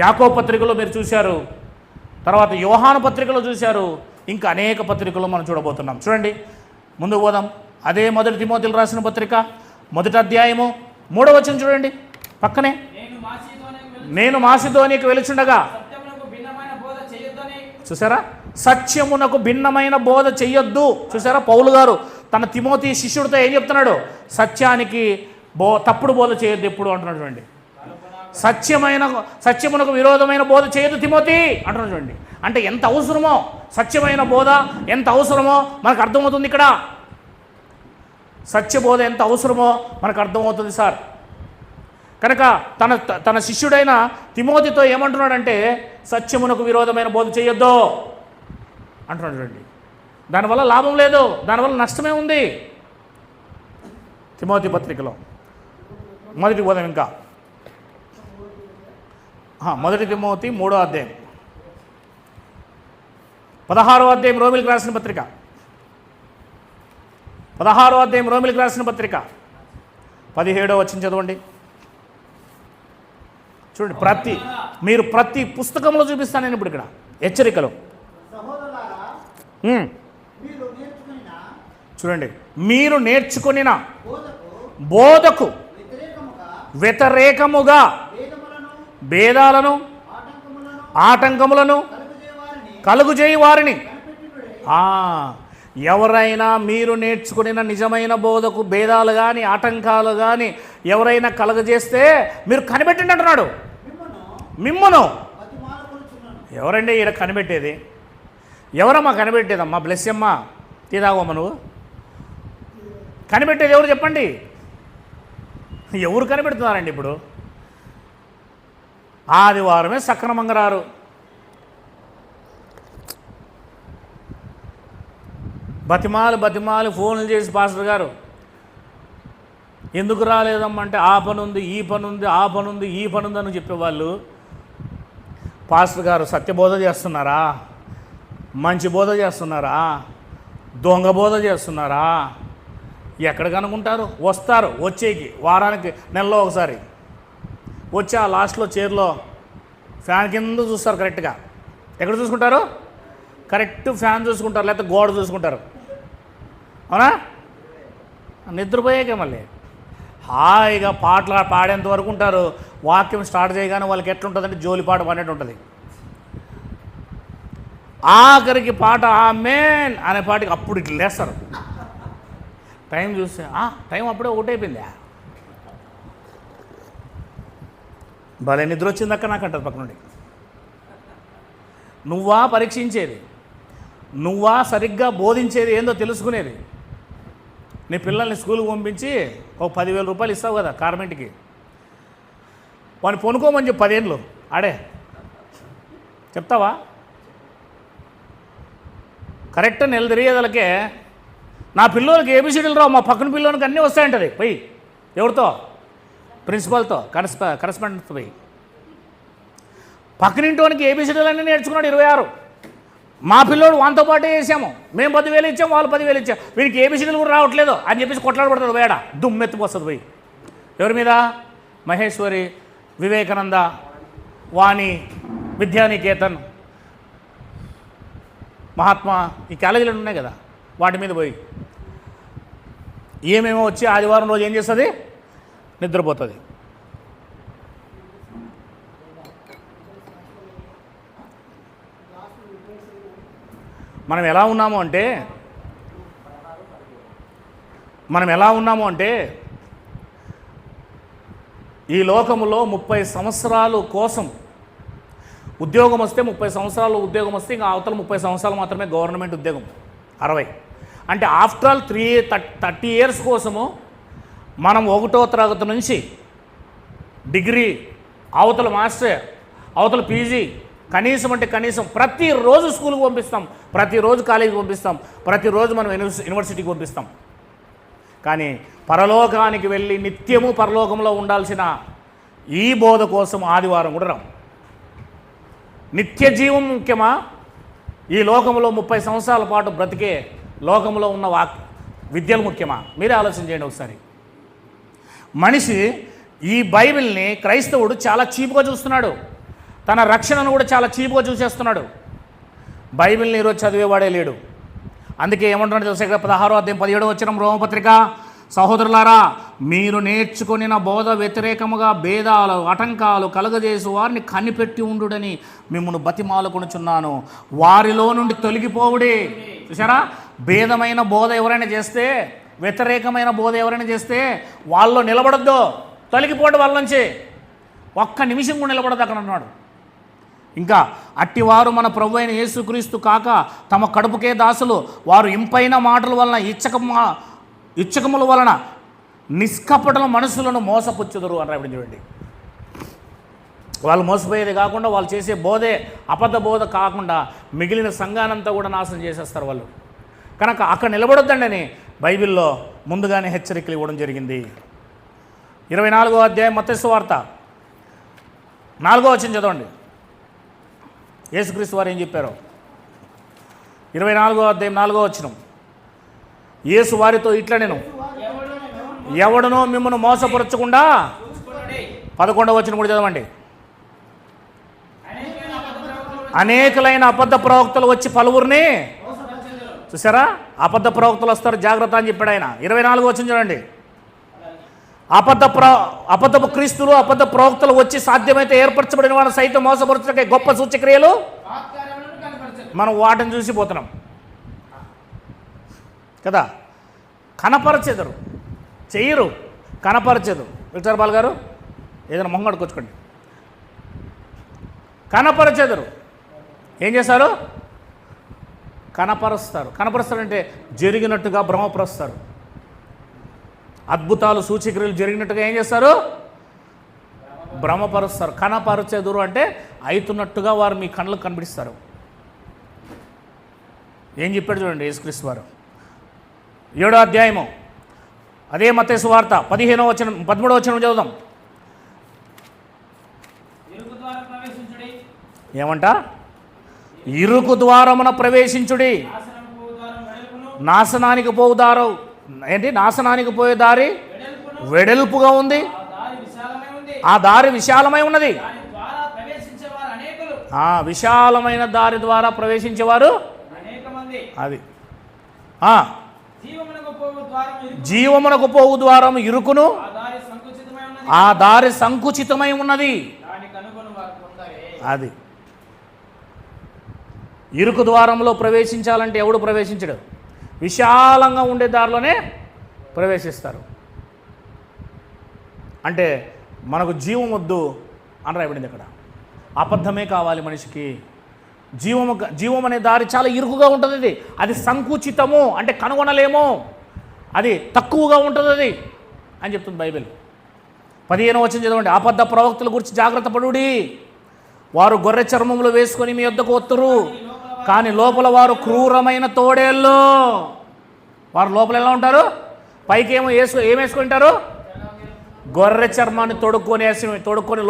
యాకోబు పత్రికలో మీరు చూశారు, తర్వాత యోహాను పత్రికలో చూశారు, ఇంకా అనేక పత్రికలు మనం చూడబోతున్నాం. చూడండి, ముందుకు పోదాం. అదే మొదటి తిమోతికి రాసిన పత్రిక 1వ అధ్యాయము 3వ వచనం చూడండి. పక్కనే నేను మాసిదోనియాకు వెలుచుండగా, చూసారా, సత్యమునకు భిన్నమైన బోధ చెయ్యొద్దు. చూసారా, పౌలు గారు తన తిమోతి శిష్యుడితో ఏం చెప్తున్నాడు? సత్యానికి తప్పుడు బోధ చేయొద్దు ఎప్పుడు అంటున్నాడు. చూడండి, సత్యమునకు విరోధమైన బోధ చేయొద్దు తిమోతి అంటున్నాడు. చూడండి, అంటే ఎంత అవసరమో సత్యమైన బోధ, ఎంత అవసరమో మనకు అర్థమవుతుంది. ఇక్కడ సత్యబోధ ఎంత అవసరమో మనకు అర్థమవుతుంది సార్. కనుక తన శిష్యుడైన తిమోతితో ఏమంటున్నాడంటే, సత్యమునకు విరోధమైన బోధ చేయొద్దు అంటున్నాడు. చూడండి, దానివల్ల లాభం లేదు, దానివల్ల నష్టమే ఉంది. తిమోతి పత్రికలో మొదటి బోధం, ఇంకా 1 తిమోతి 3వ అధ్యాయం 16వ అధ్యాయం రోమిలికి రాసిన పత్రిక, 16వ అధ్యాయం రోమిలికి రాసిన పత్రిక 17వ వచనం చదవండి. చూడండి, మీరు ప్రతి పుస్తకంలో చూపిస్తాను నేను ఇప్పుడు ఇక్కడ హెచ్చరికలు. చూడండి, మీరు నేర్చుకొనిన బోధకు వ్యతిరేకముగా భేదాలను ఆటంకములను కలుగుచేయి వారిని. ఎవరైనా మీరు నేర్చుకున్న నిజమైన బోధకు భేదాలు కానీ ఆటంకాలు కానీ ఎవరైనా కలగజేస్తే మీరు కనిపెట్టండి అంటున్నాడు. మిమ్మను ఎవరండి ఈడ కనిపెట్టేది? ఎవరమ్మా కనిపెట్టేదమ్మా? బ్లెస్ అమ్మా, తీదాగమ్మా, నువ్వు కనిపెట్టేది ఎవరు చెప్పండి? ఎవరు కనిపెడుతున్నారండి? ఇప్పుడు ఆదివారమే సక్రమంగా రారు, బతిమాలు ఫోన్లు చేసి, పాస్టర్ గారు ఎందుకు రాలేదమ్మంటే ఆ పని ఉంది, ఈ పని ఉంది, ఆ పని ఉంది, ఈ పని ఉంది అని చెప్పేవాళ్ళు. పాస్టర్ గారు సత్యబోధ చేస్తున్నారా, మంచి బోధ చేస్తున్నారా, దొంగ బోధ చేస్తున్నారా? ఎక్కడ కనుక్కుంటారు? వస్తారు, వచ్చేకి వారానికి నెలలో ఒకసారి వచ్చి ఆ లాస్ట్లో చైర్లో ఫ్యాన్ కింద చూస్తారు. కరెక్ట్గా ఎక్కడ చూసుకుంటారు? కరెక్ట్ ఫ్యాన్ చూసుకుంటారు, లేకపోతే గోడ చూసుకుంటారు. అవునా? నిద్రపోయాకే మళ్ళీ హాయిగా పాటలు పాడేంత వరకు ఉంటారు. వాక్యం స్టార్ట్ చేయగానే వాళ్ళకి ఎట్లుంటుందంటే జోలిపాట పాడేట్టు ఉంటుంది. ఆఖరికి పాట ఆమేన్ అనే పాటకి అప్పుడు ఇట్లా లేస్తారు. టైం చూస్తే టైం అప్పుడే ఒకటైపోయిందా, భలే నిద్ర వచ్చిందక్క నాకు అంటారు పక్క నుండి. నువ్వా పరీక్షించేది? నువ్వా సరిగ్గా బోధించేది ఏందో తెలుసుకునేది? నీ పిల్లల్ని స్కూల్కి పంపించి ఒక 10,000 రూపాయలు ఇస్తావు కదా కార్మెంట్కి, వాడిని పొనుకోమని చెప్పి 10 ఏళ్ళు ఆడే చెప్తావా? కరెక్ట్ నెల తిరిగేదలకే నా పిల్లలకి ఏబిసిడీలు రావు, మా పక్కన పిల్లలకి అన్నీ వస్తాయంటది. పోయి ఎవరితో? ప్రిన్సిపాల్తో కరెస్పాండెంట్తో పోయి పక్కనింటోనికి ఏబిసిడీలు అన్నీ నేర్చుకున్నాడు 26. మా పిల్లోడు వాంతో పాటే చేసాము, మేము 10,000 ఇచ్చాము, వాళ్ళు 10,000 ఇచ్చాము, వీడికి ఏబిసిడీలు కూడా రావట్లేదు అని చెప్పేసి కొట్లాడబడతాడు. వేడ దుమ్మెత్తిపోస్తుంది పోయి ఎవరి మీద? మహేశ్వరి, వివేకానంద, వాణి, విద్యానికేతన్, మహాత్మా, ఈ కాలేజీలు ఉన్నాయి కదా, వాటి మీద పోయి ఏమేమో వచ్చి ఆదివారం రోజు ఏం చేస్తుంది? నిద్రపోతుంది. మనం ఎలా ఉన్నాము అంటే ఈ లోకములో 30 సంవత్సరాలు కోసం ఉద్యోగం వస్తే, 30 సంవత్సరాలు ఉద్యోగం వస్తే ఇంకా అవతల 30 సంవత్సరాలు మాత్రమే గవర్నమెంట్ ఉద్యోగం. 60 అంటే ఆఫ్టర్ ఆల్ 30 years కోసము మనం 1వ తరగతి నుంచి డిగ్రీ, అవతల మాస్టర్, అవతల పీజీ, కనీసం అంటే కనీసం ప్రతిరోజు స్కూల్కి పంపిస్తాం, ప్రతిరోజు కాలేజీకి పంపిస్తాం, ప్రతిరోజు మనం యూనివర్సిటీకి పంపిస్తాం. కానీ పరలోకానికి వెళ్ళి నిత్యము పరలోకంలో ఉండాల్సిన ఈ బోధ కోసం ఆదివారం కూడా రాం. నిత్య జీవం ముఖ్యమా? ఈ లోకంలో 30 సంవత్సరాల పాటు బ్రతికే లోకంలో ఉన్న విద్యలు ముఖ్యమా? మీరే ఆలోచన చేయండి ఒకసారి. మనిషి ఈ బైబిల్ని క్రైస్తవుడు చాలా చీపుగా చూస్తున్నాడు, తన రక్షణను కూడా చాలా చీపుగా చూసేస్తున్నాడు. బైబిల్ని ఈరోజు చదివేవాడే లేడు. అందుకే ఏమంటున్నాడు తెలుసా? 16వ అధ్యాయం 17వ వచనం రోమపత్రిక, సహోదరులారా, మీరు నేర్చుకొనిన బోధ వ్యతిరేకముగా భేదాలు ఆటంకాలు కలుగజేసి వారిని కనిపెట్టి ఉండుడని మిమ్మల్ని బతిమాలుకొనుచున్నాను. వారిలో నుండి తొలగిపోవుడి. చూసారా? భేదమైన బోధ ఎవరైనా చేస్తే, వ్యతిరేకమైన బోధ ఎవరైనా చేస్తే వాళ్ళు నిలబడద్దు, తొలగిపోవడం వాళ్ళ నుంచి. ఒక్క నిమిషం కూడా నిలబడద్దు అక్కడ అన్నాడు. ఇంకా అట్టివారు మన ప్రభు అయిన యేసుక్రీస్తు కాక తమ కడుపుకే దాసులు, వారు ఇంపైన మాటల వలన ఇచ్చకముల వలన నిష్కపటల మనసులను మోసపుచ్చుదురు అని రాయబడి చూడండి. వాళ్ళు మోసపోయేది కాకుండా వాళ్ళు చేసే బోధే అబద్ధ బోధ కాకుండా మిగిలిన సంఘానంతా కూడా నాశనం చేసేస్తారు వాళ్ళు. కనుక అక్కడ నిలబడొద్దండి అని బైబిల్లో ముందుగానే హెచ్చరికలు ఇవ్వడం జరిగింది. 24వ అధ్యాయం మత్తయి సువార్త 4వ వచనం చదవండి. యేసుక్రీస్తు వారు ఏం చెప్పారో 24వ అధ్యాయం 4వ వచనం. యేసు వారితో ఇట్లా, నేను ఎవడనో మిమ్మల్ని మోసపరచకుండా 11వ వచనం కూడా చదవండి. అనేకులైన అబద్ధ ప్రవక్తలు వచ్చి పలువురిని, చూసారా? అబద్ధ ప్రవక్తలు వస్తారు, జాగ్రత్త అని చెప్పాడు ఆయన. 24వ వచనం చూడండి. అబద్ధపు క్రీస్తులు అబద్ధ ప్రవక్తలు వచ్చి సాధ్యమైతే ఏర్పరచబడిన వాడు సైతం మోసపరచడానికి గొప్ప సూచక్రియలు మనం వాటిని చూసి పోతున్నాం కదా. కనపరచెదరు, చెయ్యరు, కనపరచెదరు. విక్టర్ బాల్ గారు ఏదైనా మొహంగడికి వచ్చుకోండి. కనపరచెదరు. ఏం చేస్తారు? కనపరుస్తారు. కనపరుస్తారంటే జరిగినట్టుగా భ్రమపరుస్తారు. అద్భుతాలు సూచక్రియలు జరిగినట్టుగా ఏం చేస్తారు? భ్రమపరుస్తారు. కనపరచెదరు అంటే అవుతున్నట్టుగా వారు మీ కళ్ళకు కనిపిస్తారు. ఏం చెప్పాడు చూడండి యేసుక్రీస్తు వారు. 7వ అధ్యాయము అదే మత్తయి సువార్త 15వ వచనం 13వ వచనం చదువుదాం. ఏమంట? ఇరుకు ద్వారమున ప్రవేశించుడి, నాశనానికి పోవు దారం ఏంటి? నాశనానికి పోయే దారి వెడల్పుగా ఉంది, ఆ దారి విశాలమై ఉన్నది. ఆ విశాలమైన దారి ద్వారా ప్రవేశించేవారు అది. జీవమునకు పోవు ద్వారం ఇరుకును, ఆ దారి సంకుచితమై ఉన్నది. అది ఇరుకు ద్వారంలో ప్రవేశించాలంటే ఎవడు ప్రవేశించడు? విశాలంగా ఉండే దారిలోనే ప్రవేశిస్తారు. అంటే మనకు జీవం వద్దు అని రాయబడింది అక్కడ. అబద్ధమే కావాలి మనిషికి. జీవం అనే దారి చాలా ఇరుకుగా ఉంటుంది. అది సంకుచితము అంటే కనుగొనలేము, అది తక్కువగా ఉంటుంది అది అని చెప్తుంది బైబిల్. 15వ వచనం చదవండి. అబద్ధ ప్రవక్తల గురించి జాగ్రత్త పడుడి, వారు గొర్రె చర్మములు వేసుకొని మీ యొద్దకు వత్తురు, కానీ లోపల వారు క్రూరమైన తోడేళ్ళు. వారు లోపల ఎలా ఉంటారు? పైకి ఏం వేసుకుంటారు? గొర్రె చర్మాన్ని తొడుక్కొని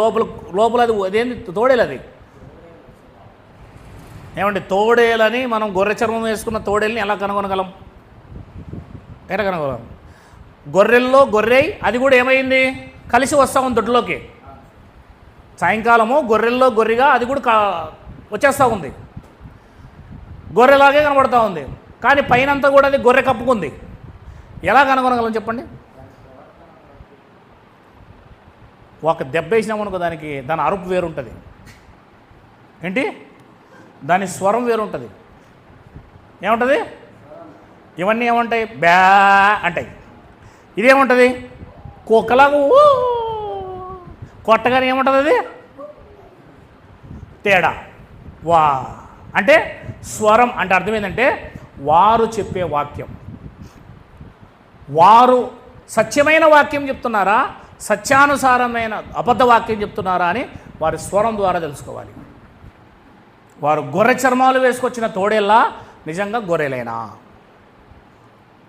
లోపల అది అదేంటి? తోడేలు. అది ఏమండి? తోడేలని మనం గొర్రె చర్మం వేసుకున్న తోడేల్ని ఎలా కనుగొనగలం? ఎలా కనుగొనగలం? గొర్రెల్లో గొర్రె అది కూడా ఏమైంది? కలిసి వస్తూ ఉంది దొడ్లోకి. సాయంకాలము గొర్రెల్లో గొర్రెగా అది కూడా వచ్చేస్తూ ఉంది. గొర్రెలాగే కనబడుతూ ఉంది, కానీ పైనంతా కూడా అది గొర్రె కప్పుకుంది. ఎలా కనుగొనగలం చెప్పండి? ఒక దెబ్బ వేసినామనుకో దాని అరుపు వేరుంటుంది. ఏంటి? దాని స్వరం వేరుంటుంది. ఏముంటుంది? ఇవన్నీ ఏముంటాయి? బ్యా అంటాయి. ఇదేముంటుంది? కుక్కలాగా కొట్టగానే ఏముంటుంది? అది తేడా. వా అంటే స్వరం అంటే అర్థం ఏంటంటే వారు చెప్పే వాక్యం, వారు సత్యమైన వాక్యం చెప్తున్నారా, సత్యానుసారమైన అబద్ధ వాక్యం చెప్తున్నారా అని వారి స్వరం ద్వారా తెలుసుకోవాలి. వారు గొర్రె చర్మాలు వేసుకొచ్చిన తోడేళ్ళ నిజంగా గొర్రెలేనా?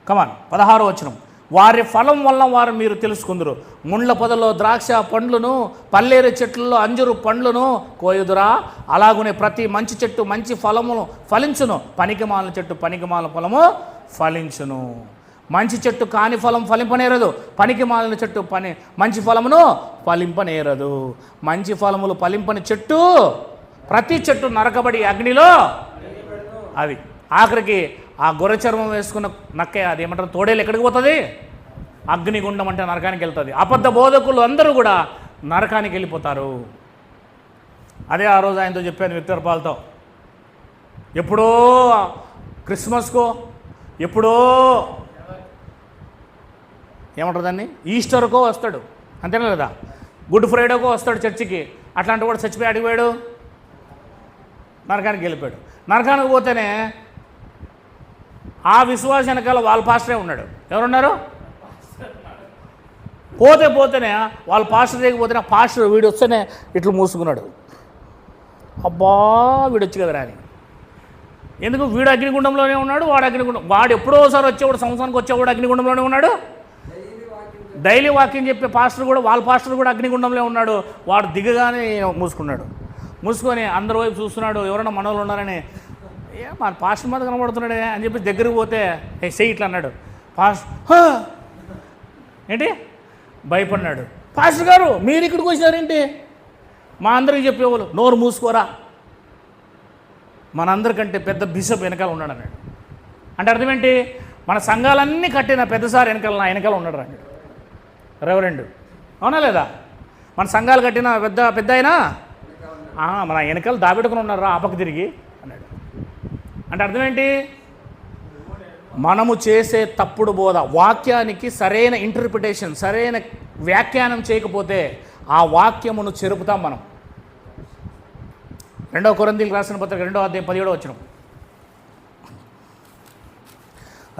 కమాన్ 16వ వచనం. వారి ఫలం వల్ల వారు మీరు తెలుసుకుందరు. ముండ్ల పొదలో ద్రాక్ష పండ్లను, పల్లేరు చెట్లలో అంజురు పండ్లను కోయుదురా? అలాగునే ప్రతి మంచి చెట్టు మంచి ఫలమును ఫలించును, పనికిమాలిన చెట్టు పనికిమాలిన ఫలము ఫలించును. మంచి చెట్టు కాని ఫలం ఫలింపనేరదు, పనికిమాలిన చెట్టు మంచి ఫలమును ఫలింపనేరదు. మంచి ఫలములు ఫలింపని చెట్టు, ప్రతి చెట్టు నరకబడి అగ్నిలో అది ఆఖరికి ఆ గొర్రె చర్మం వేసుకున్న నక్కే అది ఏమంటారు తోడేలు ఎక్కడికి పోతుంది? అగ్నిగుండం అంటే నరకానికి వెళ్తుంది. అబద్ధ బోధకులు అందరూ కూడా నరకానికి వెళ్ళిపోతారు. అదే ఆ రోజు ఆయనతో చెప్పాను విక్టర్ పాల్తో. ఎప్పుడో క్రిస్మస్కో ఎప్పుడో ఏమంటారు దాన్ని ఈస్టర్కో వస్తాడు, అంతేనా లేదా? గుడ్ ఫ్రైడేకో వస్తాడు చర్చికి. అట్లాంటి వాడు చచ్చిపోయి అడిగిపోయాడు, నరకానికి వెళ్ళిపోయాడు. నరకానికి పోతేనే ఆ విశ్వాస వెనకాల వాళ్ళ పాస్టరే ఉన్నాడు. ఎవరున్నారు? పోతేనే వాళ్ళ పాస్టర్ దగ్గరికి పోతేనే పాస్టర్ వీడు వస్తేనే ఇట్లా మూసుకున్నాడు. అబ్బా వీడొచ్చు కదరా అని. ఎందుకు? వీడు అగ్నిగుండంలోనే ఉన్నాడు, వాడు అగ్నిగుండం. వాడు ఎప్పుడోసారి వచ్చేవాడు, సంవత్సరానికి వచ్చేవాడు అగ్నిగుండంలోనే ఉన్నాడు. డైలీ వాకింగ్ చెప్పే పాస్టర్ కూడా, వాళ్ళ పాస్టర్ కూడా అగ్నిగుండంలో ఉన్నాడు. వాడు దిగగానే మూసుకున్నాడు. మూసుకొని అందరి వైపు చూస్తున్నాడు, ఎవరైనా మనోళ్ళు ఉన్నారని. మా పాస్టర్ మీద కనబడుతున్నాడే అని చెప్పి దగ్గరికి పోతే చెయ్యి ఇట్లా అన్నాడు. ఏంటి భయపడినాడు. పాస్టర్ గారు మీరు ఇక్కడికి వచ్చినారేంటి? మా అందరికి చెప్పేవాళ్ళు నోరు మూసుకోరా, మనందరికంటే పెద్ద బిషప్ వెనకాల ఉన్నాడు అన్నాడు. అంటే అర్థం ఏంటి? మన సంఘాలన్నీ కట్టిన పెద్దసారి వెనకాల నా వెనకాల ఉన్నాడు అన్నాడు రెవరెండు. అవునా లేదా? మన సంఘాలు కట్టిన పెద్ద అయినా మన వెనకాల దాబెట్టుకుని ఉన్నారా ఆపకు తిరిగి అన్నాడు. అంటే అర్థం ఏంటి? మనము చేసే తప్పుడు బోధ, వాక్యానికి సరైన ఇంటర్ప్రిటేషన్, సరైన వ్యాఖ్యానం చేయకపోతే ఆ వాక్యమును చెరుపుతాం మనం. 2 కొరింథీయులకు రాసిన పత్రిక 2వ అధ్యాయం 17వ వచనం.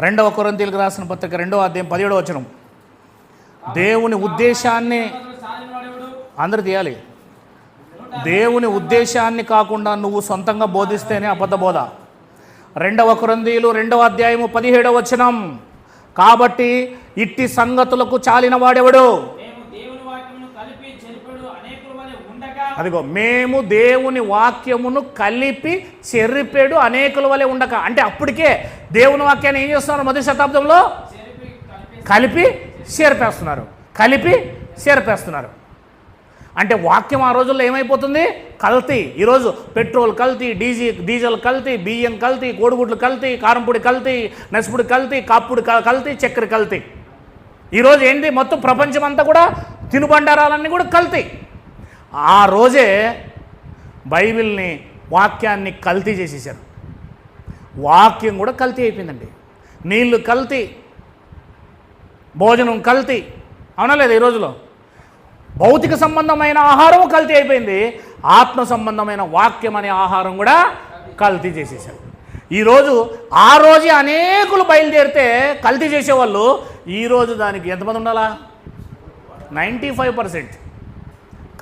2 కొరింథీయులకు రాసిన పత్రిక 2వ అధ్యాయం 17వ వచనం. దేవుని ఉద్దేశాన్ని అందరూ తీయాలి. దేవుని ఉద్దేశాన్ని కాకుండా నువ్వు సొంతంగా బోధిస్తేనే అబద్ధ బోధ. 2 కొరింథీయులు 2వ అధ్యాయము 17వ వచనం. కాబట్టి ఇట్టి సంగతులకు చాలిన వాడెవడు? అదిగో మేము దేవుని వాక్యమును కలిపి చెరిపెడు అనేకుల వలె ఉండక. అంటే అప్పటికే దేవుని వాక్యాన్ని ఏం చేస్తున్నారు? మొదటి శతాబ్దంలో కలిపి చేర్పేస్తున్నారు. అంటే వాక్యం ఆ రోజుల్లో ఏమైపోతుంది? కల్తీ. ఈరోజు పెట్రోల్ కల్తీ, డీజిల్ కల్తీ, బియ్యం కల్తీ, కోడిగుడ్లు కల్తీ, కారంపొడి కల్తీ, నసుపుడి కల్తీ, కాపుడి కల్తీ, చక్కెర కల్తీ. ఈరోజు ఏంటి? మొత్తం ప్రపంచం అంతా కూడా తినుబండారాలన్నీ కూడా కల్తీ. ఆ రోజే బైబిల్ని, వాక్యాన్ని కల్తీ చేసేసారు. వాక్యం కూడా కల్తీ అయిపోయిందండి. నీళ్ళు కల్తీ, భోజనం కల్తీ. అవునా లేదా? ఈ రోజులో భౌతిక సంబంధమైన ఆహారం కల్తీ అయిపోయింది, ఆత్మ సంబంధమైన వాక్యం అనే ఆహారం కూడా కల్తీ చేసేసారు. ఈరోజు ఆ రోజే అనేకులు బయలుదేరితే కల్తీ చేసేవాళ్ళు, ఈరోజు దానికి ఎంతమంది ఉండాలా? 95%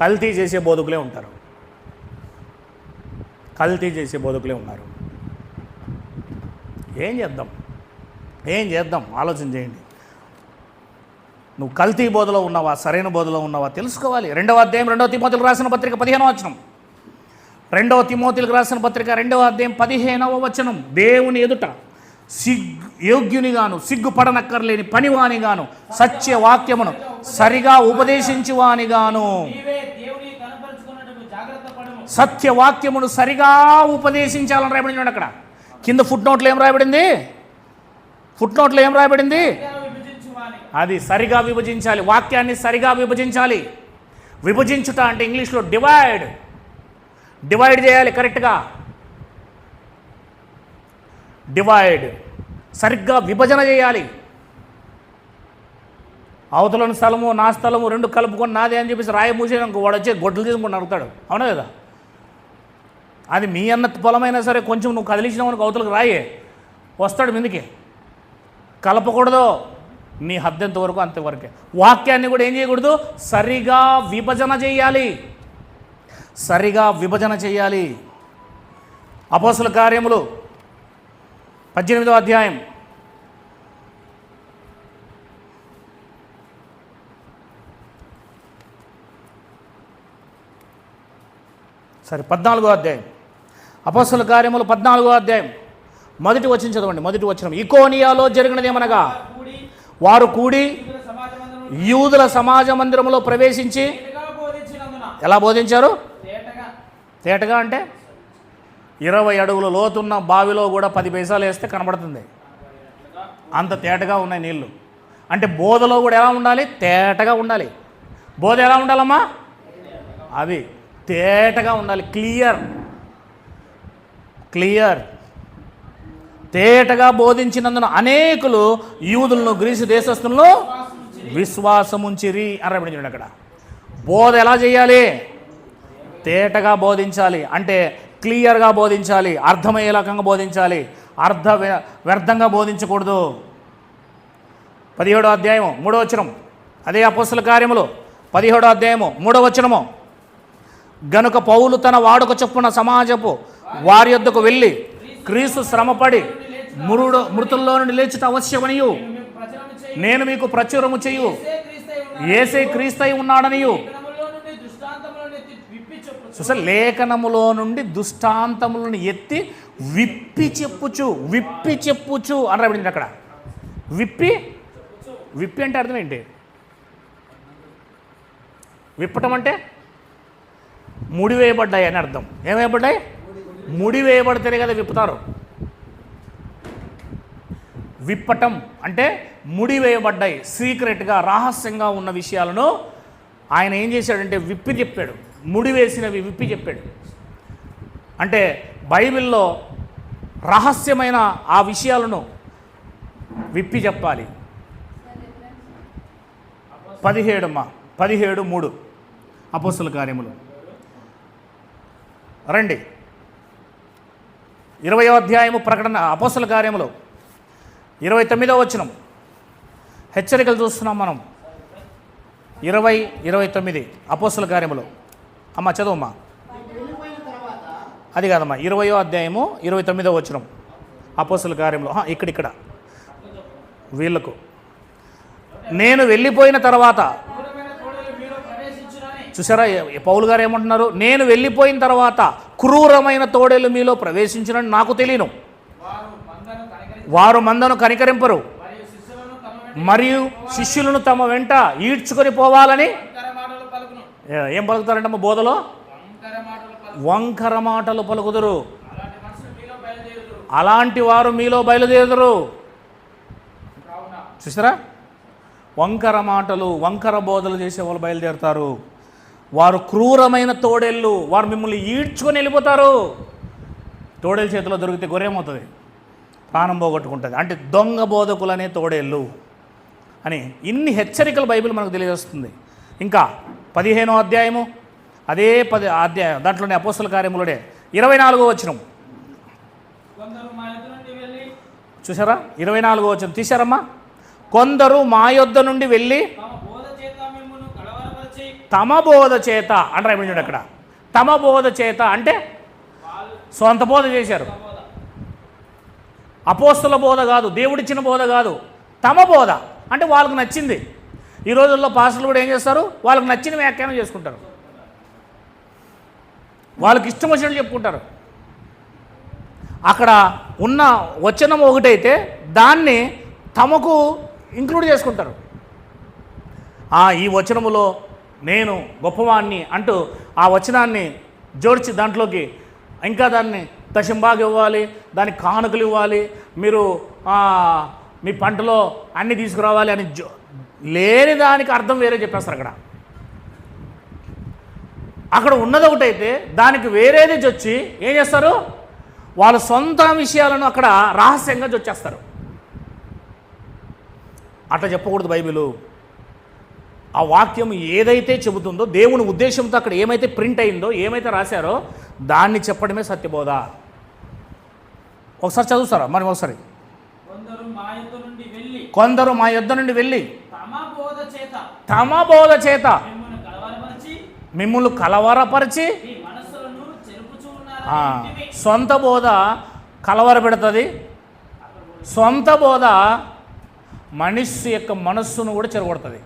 కల్తీ చేసే బోధకులే ఉంటారు. ఏం చేద్దాం? ఆలోచన చేయండి. నువ్వు కల్తీ బోధలో ఉన్నావా, సరైన బోధలో ఉన్నావా తెలుసుకోవాలి. 2వ అధ్యాయం 2వ తిమోతిలకు రాసిన పత్రిక 15వ వచనం. 2వ తిమోతిలకు రాసిన పత్రిక 2వ అధ్యాయం 15వ వచనం. దేవుని ఎదుట యోగ్యునిగాను, సిగ్గుపడనక్కర్లేని పనివానిగాను, సత్య వాక్యమును సరిగా ఉపదేశించువానిగాను. సత్యవాక్యమును సరిగా ఉపదేశించాలని రాయబడింది. అక్కడ కింద ఫుట్ నోట్లో ఏం రాయబడింది? అది సరిగా విభజించాలి. వాక్యాన్ని సరిగా విభజించాలి. విభజించుట అంటే ఇంగ్లీష్లో డివైడ్ చేయాలి. కరెక్ట్గా సరిగ్గా విభజన చేయాలి. అవతలని స్థలము నా స్థలము 2 కలుపుకొని నాదే అని చెప్పేసి రాయ మూసేయడానికి వాడు వచ్చే గొడ్డలు తీసుకొని నరుకుతాడు. అవునా కదా? అది మీ అన్న పొలమైనా సరే కొంచెం నువ్వు కదిలించినావు అవతలకు రాయే వస్తాడు మీదికి. కలపకూడదు. నీ హద్దు ఎంతవరకు అంతవరకే. వాక్యాన్ని కూడా ఏం చేయకూడదు, సరిగా విభజన చేయాలి, సరిగా విభజన చేయాలి. అపోస్తల కార్యములు 18వ అధ్యాయం సరే 14వ అధ్యాయం, అపోస్తల కార్యములు 14వ అధ్యాయం మొదటి వచనం చదవండి. మొదటి వచనం, ఇకోనియాలో జరిగినదేమనగా వారు కూడి యూదుల సమాజ మందిరంలో ప్రవేశించి ఎలా బోధించారు? తేటగా అంటే 20 అడుగుల లోతున్న బావిలో కూడా 10 పైసలు వేస్తే కనబడుతుంది, అంత తేటగా ఉన్నాయి నీళ్ళు. అంటే బోధలో కూడా ఎలా ఉండాలి? తేటగా ఉండాలి. బోధ ఎలా ఉండాలమ్మా? అది తేటగా ఉండాలి, క్లియర్ క్లియర్. తేటగా బోధించినందున అనేకులు యూదులను గ్రీసు దేశస్థులను విశ్వాసముంచిరి అని రాయబడింది. అక్కడ బోధ ఎలా చేయాలి? తేటగా బోధించాలి, అంటే క్లియర్గా బోధించాలి, అర్థమయ్యే రకంగా బోధించాలి, వ్యర్థంగా బోధించకూడదు. 17వ అధ్యాయము 3వ వచనం, అదే అపోస్తల కార్యములు 17వ అధ్యాయము 3వ వచనము, గనుక పౌలు తన వాడుక చొప్పున సమాజపు వారి యొద్దకు వెళ్ళి క్రీస్తు శ్రమపడి మృతుల్లో నుండి లేచుట అవశ్యమనియు నేను మీకు ప్రచురము చేయు యేసే క్రీస్తై ఉన్నాడనియు చూసారు, లేఖనములో నుండి దుష్టాంతములను ఎత్తి విప్పి చెప్పుచు అని రాబడింది. అక్కడ విప్పి అంటే అర్థం ఏంటి? విప్పటం అంటే ముడి వేయబడ్డాయి అని అర్థం. ఏమేయబడ్డాయి? ముడి వేయబడితేనే కదా విప్పుతారు. విప్పటం అంటే ముడి వేయబడ్డాయి, సీక్రెట్గా రహస్యంగా ఉన్న విషయాలను ఆయన ఏం చేశాడంటే విప్పి చెప్పాడు, ముడి వేసినవి విప్పి చెప్పాడు. అంటే బైబిల్లో రహస్యమైన ఆ విషయాలను విప్పి చెప్పాలి. 17:3 అపోస్తల కార్యములు రండి. 20వ అధ్యాయము ప్రకటన, అపోస్తల కార్యములు 29వ వచనం, హెచ్చరికలు చూస్తున్నాం మనం. 20-29 అపోస్తల కార్యములు. అమ్మ చదువమ్మా. అది కాదమ్మా, 20వ అధ్యాయము 29వ వచనం అపోస్తల కార్యములు. ఇక్కడ వీళ్ళకు నేను వెళ్ళిపోయిన తర్వాత, చూసారా పౌలు గారు ఏమంటున్నారు? నేను వెళ్ళిపోయిన తర్వాత క్రూరమైన తోడేలు మీలో ప్రవేశించునని నాకు తెలియను. వారు మందను కనికరింపరు మరియు శిష్యులను తమ వెంట ఈడ్చుకొని పోవాలని ఏం పలుకుతారంటమ్మ? బోధలో వంకర మాటలు పలుకుదురు. అలాంటి వారు మీలో బయలుదేరుదురు. చూసారా, వంకర మాటలు, వంకర బోధలు చేసే వాళ్ళు బయలుదేరుతారు. వారు క్రూరమైన తోడేళ్ళు, వారు మిమ్మల్ని ఈడ్చుకొని వెళ్ళిపోతారు. తోడేళ్ళ చేతిలో దొరికితే గొర్రెమవుతుంది, ప్రాణం పోగొట్టుకుంటుంది. అంటే దొంగ బోధకులనే తోడేళ్ళు అని ఇన్ని హెచ్చరికలు బైబిల్ మనకు తెలియజేస్తుంది. ఇంకా 15వ అధ్యాయము, అదే 10 అధ్యాయం, దాంట్లోనే అపోస్తల కార్యములోనే 24వ వచనం చూసారా? 24వ వచనం తీశారమ్మా. కొందరు మా యొద్ద నుండి వెళ్ళి తమ బోధ చేత అంటారు. ఏమిటి అక్కడ? తమ బోధ చేత అంటే సొంత బోధ చేశారు. అపోస్తల బోధ కాదు, దేవుడిచ్చిన బోధ కాదు, తమ బోధ అంటే వాళ్ళకు నచ్చింది. ఈ రోజుల్లో పాస్టర్లు కూడా ఏం చేస్తారు? వాళ్ళకి నచ్చిన వ్యాఖ్యానం చేసుకుంటారు, వాళ్ళకి ఇష్టం వచ్చినట్టు చెప్పుకుంటారు. అక్కడ ఉన్న వచనం ఒకటైతే దాన్ని తమకు ఇంక్లూడ్ చేసుకుంటారు. ఈ వచనములో నేను గొప్పవాణ్ణి అంటూ ఆ వచనాన్ని జోడించి దాంట్లోకి ఇంకా దాన్ని దశంభాగం ఇవ్వాలి, దానికి కానుకలు ఇవ్వాలి, మీరు మీ పంటలో అన్నీ తీసుకురావాలి అని లేని దానికి అర్థం వేరే చెప్పేస్తారు. అక్కడ ఉన్నది ఒకటైతే దానికి వేరేది జొచ్చి ఏం చేస్తారు? వాళ్ళ సొంత విషయాలను అక్కడ రహస్యంగా జొచ్చేస్తారు. అట్లా చెప్పకూడదు బైబిలు. ఆ వాక్యం ఏదైతే చెబుతుందో, దేవుని ఉద్దేశంతో అక్కడ ఏమైతే ప్రింట్ అయిందో, ఏమైతే రాశారో దాన్ని చెప్పడమే సత్యబోధ. ఒకసారి చదువుతారా మరి? ఒకసారి కొందరు మా యొద్ద నుండి వెళ్ళి తమ బోధ చేత మిమ్ములు కలవరపరిచి మీ మనస్సులను చెరుపుచూ ఉన్నారని సొంత బోధ కలవరపెడుతుంది. సొంత బోధ మనిషి యొక్క మనస్సును కూడా చెరగొడుతుంది.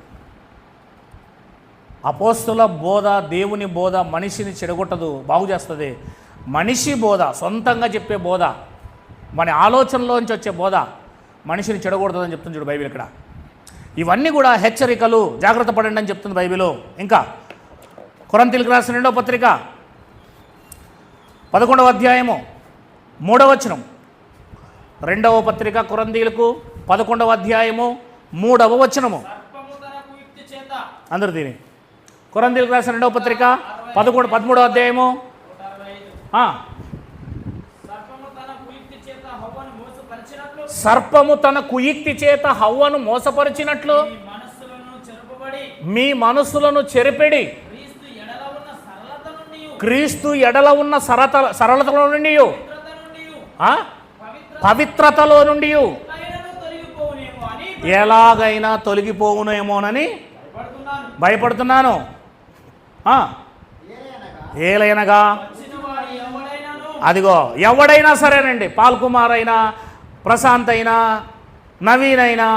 అపోస్తుల బోధ, దేవుని బోధ మనిషిని చెడగొట్టదు, బాగు చేస్తుంది. మనిషి బోధ, సొంతంగా చెప్పే బోధ, మన ఆలోచనలోంచి వచ్చే బోధ మనిషిని చెడగొడుతుందని చెప్తుంది చూడు బైబిల్ ఇక్కడ. ఇవన్నీ కూడా హెచ్చరికలు, జాగ్రత్త పడండి అని చెప్తుంది బైబిల్. ఇంకా కొరింథీయులకు రాసిన 2వ పత్రిక 11వ అధ్యాయము 3వ వచనం. 2వ పత్రిక కొరింథీయులకు 11వ అధ్యాయము 3వ వచనము. సర్పము తన కుయుక్తి చేత అందరూ దీని కొరింథీయులకు రాసిన 2వ పత్రిక 13వ అధ్యాయము 165 సర్పము తన కుయుక్తి చేత హవ్వను మోసపరిచినట్లు మీ మనస్సులను చెరిపెడి క్రీస్తు ఎడల ఉన్న సరళతలో నుండి పవిత్రతలో నుండి ఎలాగైనా తొలగిపోవునేమోనని భయపడుతున్నాను. ఏలైనగా అదిగో ఎవడైనా సరేనండి, పాల్కుమార్ అయినా, ప్రశాంత్ అయినా, నవీన్ అయినా,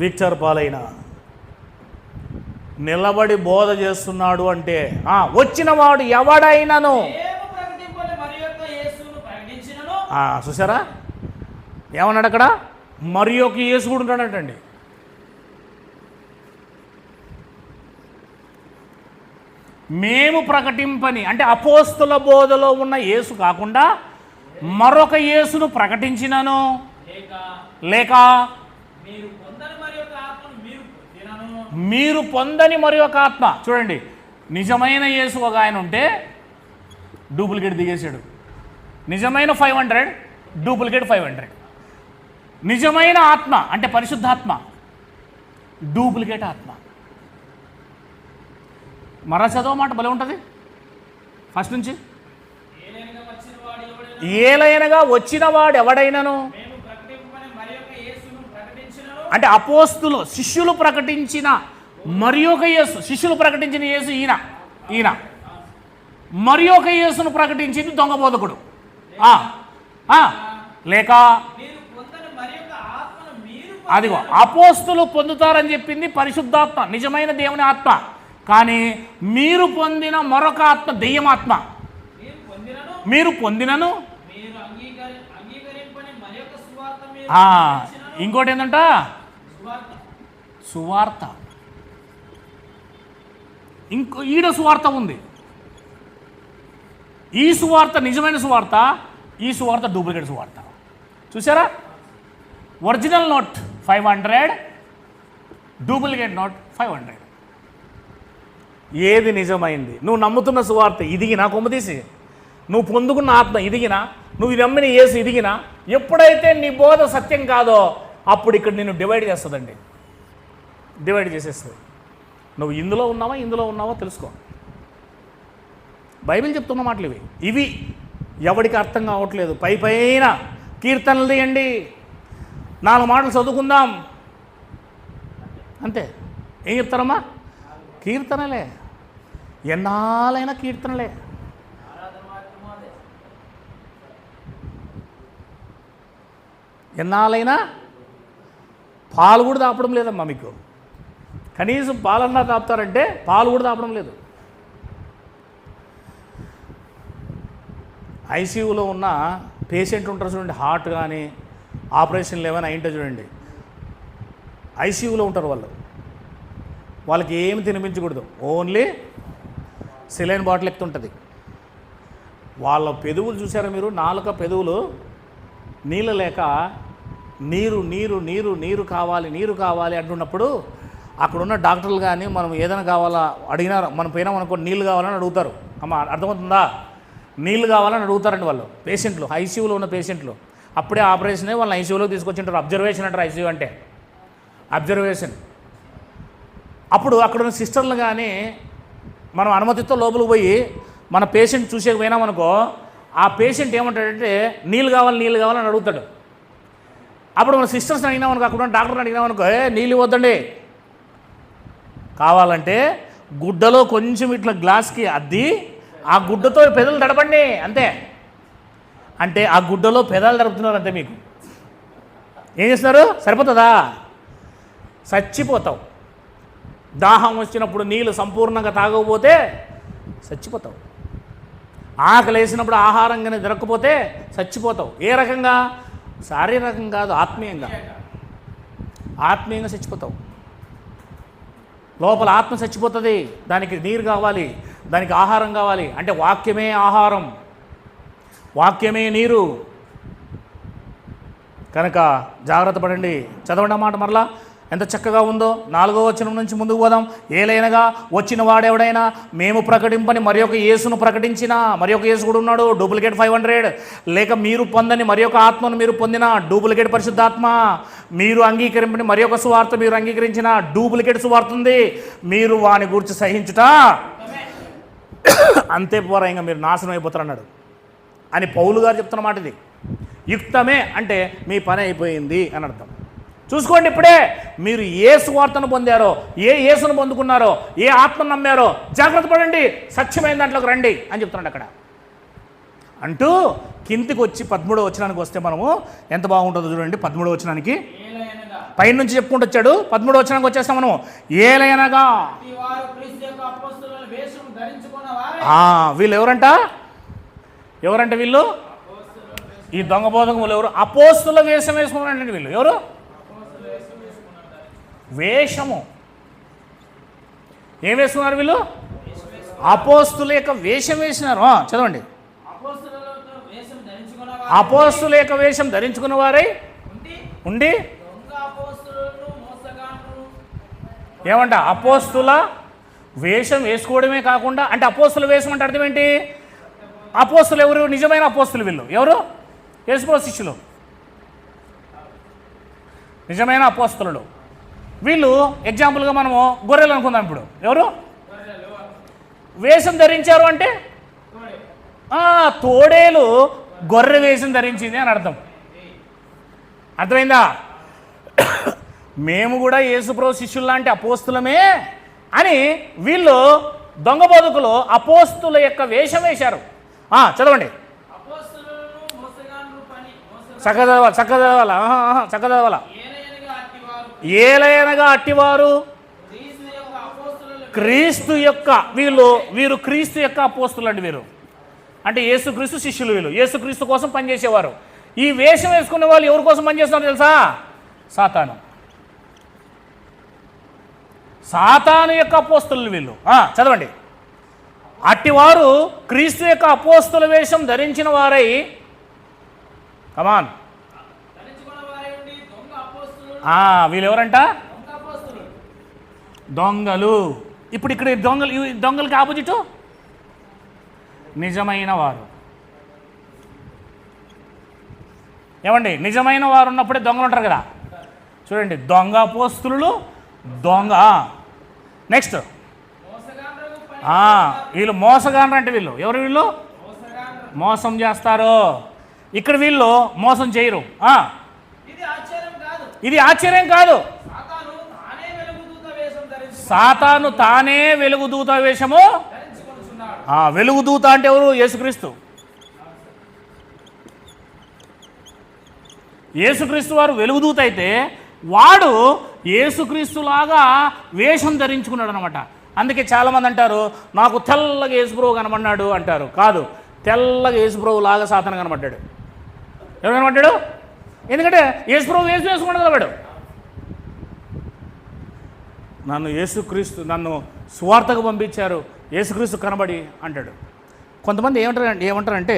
విక్టర్ పాల్ అయినా నిలబడి బోధ చేస్తున్నాడు అంటే వచ్చినవాడు ఎవడైనాను. చూసారా ఏమన్నాడు అక్కడ? మరి ఒక యేసు కూడా ఉంటాడటండి. మేము ప్రకటింపని అంటే అపోస్తుల బోధలో ఉన్న యేసు కాకుండా మరొక యేసును ప్రకటించినను, లేక మీరు పొందని మరి ఒక ఆత్మ. చూడండి, నిజమైన యేసు ఒక ఆయన ఉంటే డూప్లికేట్ దిగేశాడు. నిజమైన 500, డూప్లికేట్ 500. నిజమైన ఆత్మ అంటే పరిశుద్ధాత్మ, డూప్లికేట్ ఆత్మ. మరా చదవ మాట భలే ఉంటుంది ఫస్ట్ నుంచి. ఏలైనగా వచ్చిన వాడు ఎవడైనాను అంటే అపోస్తులు శిష్యులు ప్రకటించిన మరి ఒక యేసు, శిష్యులు ప్రకటించిన యేసు ఈయన మరి ఒక యేసును ప్రకటించింది దొంగ బోధకుడు. లేక అదిగో అపోస్తులు పొందుతారని చెప్పింది పరిశుద్ధాత్మ, నిజమైన దేవుని ఆత్మ. కానీ మీరు పొందిన మరొక ఆత్మ దెయ్యమాత్మ. మీరు పొందినను ఇంకోటి ఏంటంట సువార్త. ఈడ సువార్త ఉంది. ఈ సువార్త నిజమైన సువార్త, ఈ సువార్త డూప్లికేట్ సువార్త. చూసారా? Original note 500, duplicate note 500. ఏది నిజమైంది? నువ్వు నమ్ముతున్న సువార్త ఇదిగినా, కొమ్మదీసి నువ్వు పొందుకున్న ఆత్మ ఇదిగినా, నువ్వు నమ్మిన యేసు ఇదిగినా, ఎప్పుడైతే నీ బోధ సత్యం కాదో అప్పుడు ఇక్కడ నిన్ను డివైడ్ చేస్తుందండి. డివైడ్ చేసేస్తుంది. నువ్వు ఇందులో ఉన్నావా తెలుసుకో. బైబిల్ చెప్తున్న మాటలు ఇవి ఎవరికి అర్థం కావట్లేదు. పైన కీర్తనలు తీయండి, 4 మాటలు చదువుకుందాం అంతే. ఏం చెప్తారమ్మా? కీర్తనలే, ఎన్నాళ్ళైనా కీర్తనలే. ఎన్నాళ్ళైనా పాలు కూడా తాపడం లేదమ్మా మీకు. కనీసం పాలన్నా తాపుతారంటే పాలు కూడా తాపడం లేదు. ఐసీయూలో ఉన్న పేషెంట్ ఉంటారు చూడండి, హార్ట్ కానీ ఆపరేషన్లు ఏమైనా అయింటే చూడండి, ఐసీయూలో ఉంటారు వాళ్ళకి ఏమి తినిపించకూడదు, ఓన్లీ సెలైన్ బాటిల్ ఎక్కుతుంటుంది. వాళ్ళ పెదవులు చూసారా మీరు? 4 పెదవులు నీళ్ళు లేక నీరు కావాలి అంటున్నప్పుడు అక్కడున్న డాక్టర్లు కానీ మనం ఏదైనా కావాలా అడిగినా, మనం పోయినామనుకో నీళ్ళు కావాలని అడుగుతారు. అమ్మ అర్థమవుతుందా? నీళ్ళు కావాలని అడుగుతారండి వాళ్ళు పేషెంట్లు, ఐసీయూలో ఉన్న పేషెంట్లు. అప్పుడే ఆపరేషన్ వాళ్ళని ఐసీయూలోకి తీసుకొచ్చింటారు. అబ్జర్వేషన్ అంటారు ఐసీయూ అంటే, అబ్జర్వేషన్. అప్పుడు అక్కడున్న సిస్టర్లు కానీ మనం అనుమతితో లోపలికి పోయి మన పేషెంట్ చూసేకపోయినామనుకో, ఆ పేషెంట్ ఏమంటాడంటే నీళ్ళు కావాలని అడుగుతాడు. అప్పుడు మన సిస్టర్స్ని అడిగినామనుకో, అక్కడ డాక్టర్ని అడిగినామనుకో, నీళ్ళు ఇవ్వద్దండి, కావాలంటే గుడ్డలో కొంచెం ఇట్లా గ్లాస్కి అద్ది ఆ గుడ్డతో పెదలు తడపండి అంతే. అంటే ఆ గుడ్డలో పెదాలు తడుపుతున్నారు అంతే. మీకు ఏం చేస్తున్నారు? సరిపోతుందా? చచ్చిపోతావు. దాహం వచ్చినప్పుడు నీళ్ళు సంపూర్ణంగా తాగకపోతే చచ్చిపోతావు. ఆకలి వేసినప్పుడు ఆహారం కానీ దొరకకపోతే చచ్చిపోతావు. ఏ రకంగా? శారీరకంగా కాదు, ఆత్మీయంగా. ఆత్మీయంగా చచ్చిపోతావు. లోపల ఆత్మ చచ్చిపోతుంది. దానికి నీరు కావాలి, దానికి ఆహారం కావాలి. అంటే వాక్యమే ఆహారం, వాక్యమే నీరు. కనుక జాగ్రత్త పడండి. చదవండి అన్నమాట మరలా, ఎంత చక్కగా ఉందో. 4వ వచనం నుంచి ముందుకు పోదాం. ఏలైనగా వచ్చిన వాడెవడైనా మేము ప్రకటింపని మరి ఒక యేసును ప్రకటించిన, మరి ఒక యేసు కూడా ఉన్నాడు, డూప్లికేట్ 500. లేక మీరు పొందని మరి ఒక ఆత్మను మీరు పొందిన, డూప్లికేట్ పరిశుద్ధాత్మ. మీరు అంగీకరింపని మరి ఒక సువార్త మీరు అంగీకరించిన, డూప్లికేట్ సువార్త ఉంది. మీరు వాని గురించి సహించుట అంతే పోరాయంగా మీరు నాశనం అయిపోతారు అన్నాడు అని పౌలు గారు చెప్తున్న మాట ఇది. యుక్తమే అంటే మీ పని అయిపోయింది అని అర్థం. చూసుకోండి, ఇప్పుడే మీరు ఏ సువార్తను పొందారో, ఏ యేసును పొందుకున్నారో, ఏ ఆత్మను నమ్మారో జాగ్రత్త పడండి, సత్యమైన దాంట్లోకి రండి అని చెప్తున్నాడు అక్కడ. అంటూ కిందికి వచ్చి 13వ వచనానికి వస్తే మనము ఎంత బాగుంటుందో చూడండి. 13వ వచనానికి పైన నుంచి చెప్పుకుంటూ వచ్చాడు. 13వ వచనానికి వచ్చేస్తాం మనము. ఏలయనగా వీళ్ళు ఎవరంట? ఎవరంటే వీళ్ళు ఈ దొంగ బోధకులు ఎవరు? అపోస్తుల వేషం వేసుకున్నారండి వీళ్ళు. ఎవరు? వేషము. ఏం వేసుకున్నారు వీళ్ళు? అపోస్తుల యొక్క వేషం వేసినారు. చదవండి. అపోస్తుల యొక్క వేషం ధరించుకున్న వారై ఉండి ఏమంట? అపోస్తుల వేషం వేసుకోవడమే కాకుండా, అంటే అపోస్తుల వేషం అంటే అర్థం ఏంటి? అపోస్తులు ఎవరు? నిజమైన అపోస్తులు వీళ్ళు. ఎవరు? యేసుప్రభు శిష్యులు, నిజమైన అపోస్తులు వీళ్ళు. ఎగ్జాంపుల్గా మనము గొర్రెలు అనుకుందాం. ఇప్పుడు ఎవరు వేషం ధరించారు అంటే తోడేలు గొర్రె వేషం ధరించింది అని అర్థం. అర్థమైందా? మేము కూడా యేసుప్రభు శిష్యులు లాంటి అపోస్తులమే అని వీళ్ళు దొంగ బోధకులు అపోస్తుల యొక్క వేషం వేశారు. చదవండి. చక్కదవాల ఏలయనగా అట్టివారు క్రీస్తు యొక్క వీరు క్రీస్తు యొక్క అపోస్తులు అండి. వీరు అంటే యేసుక్రీస్తు శిష్యులు. వీళ్ళు యేసుక్రీస్తు కోసం పనిచేసేవారు. ఈ వేషం వేసుకునే వాళ్ళు ఎవరి కోసం పనిచేస్తున్నారు తెలుసా? సాతాను. సాతాను యొక్క అపోస్తులు వీళ్ళు. చదవండి. అట్టివారు క్రీస్తు యొక్క అపోస్తుల వేషం ధరించిన వారై, కమాన్, వీళ్ళు ఎవరంట? దొంగలు. ఇప్పుడు ఇక్కడ దొంగలకి ఆపోజిట్ నిజమైన వారు. ఏమండి? నిజమైన వారు ఉన్నప్పుడే దొంగలు ఉంటారు కదా. చూడండి, దొంగ అపోస్తులు, దొంగ. నెక్స్ట్ వీళ్ళు మోసగాండ్రు. అంటే వీళ్ళు ఎవరు? వీళ్ళు మోసం చేస్తారు. ఇక్కడ వీళ్ళు మోసం చేయరు. ఇది ఆశ్చర్యం కాదు. సాతాను తానే వెలుగుదూత వేషము. వెలుగుదూత అంటే ఎవరు? యేసుక్రీస్తు. యేసుక్రీస్తు వారు వెలుగుదూత అయితే వాడు యేసుక్రీస్తులాగా వేషం ధరించుకున్నాడు అనమాట. అందుకే చాలామంది అంటారు నాకు తెల్లగా యేసుప్రభు కనబడ్డాడు అంటారు. కాదు, తెల్లగా యేసుప్రభు లాగా సాతాను కనబడ్డాడు. ఎవరు కనబడ్డాడు? ఎందుకంటే యేసుప్రభు వేషం వేసుకున్నాడు వాడు. నన్ను సువార్తకు పంపించారు, యేసుక్రీస్తు కనబడి అంటాడు. కొంతమంది ఏమంటారంటే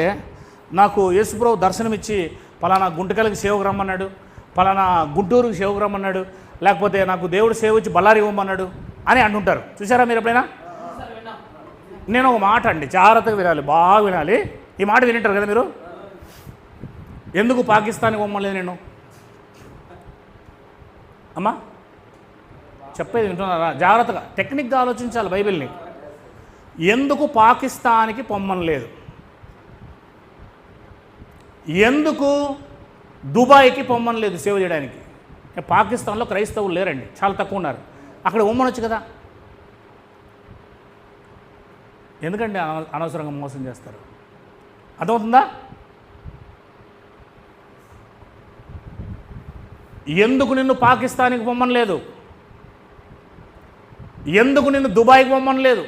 నాకు యేసుప్రభు దర్శనమిచ్చి పలానా గుంటకలకి సేవకు రమ్మన్నాడు, పలానా గుంటూరుకి సేవకు రమ్మన్నాడు, లేకపోతే నాకు దేవుడు సేవ వచ్చి బళ్ళారి ఇవ్వమన్నాడు అని అంటుంటారు. చూసారా మీరు ఎప్పుడైనా? నేను ఒక మాట అండి, జాగ్రత్తగా వినాలి, బాగా వినాలి. ఈ మాట వినింటారు కదా మీరు. ఎందుకు పాకిస్తాన్కి ఇవ్వమలేదు నేను? అమ్మా చెప్పేది వింటున్నారా? జాగ్రత్తగా టెక్నిక్గా ఆలోచించాలి బైబిల్ని. ఎందుకు పాకిస్తాన్కి పొమ్మనలేదు? ఎందుకు దుబాయ్కి పొమ్మని లేదు సేవ చేయడానికి. పాకిస్తాన్లో క్రైస్తవులు లేరండి, చాలా తక్కువ ఉన్నారు. అక్కడ పొమ్మనొచ్చు కదా. ఎందుకంటే అనవసరంగా మోసం చేస్తారు. అర్థమవుతుందా? ఎందుకు నిన్ను పాకిస్తాన్కి పొమ్మని లేదు, ఎందుకు నిన్ను దుబాయ్కి పొమ్మని లేదు?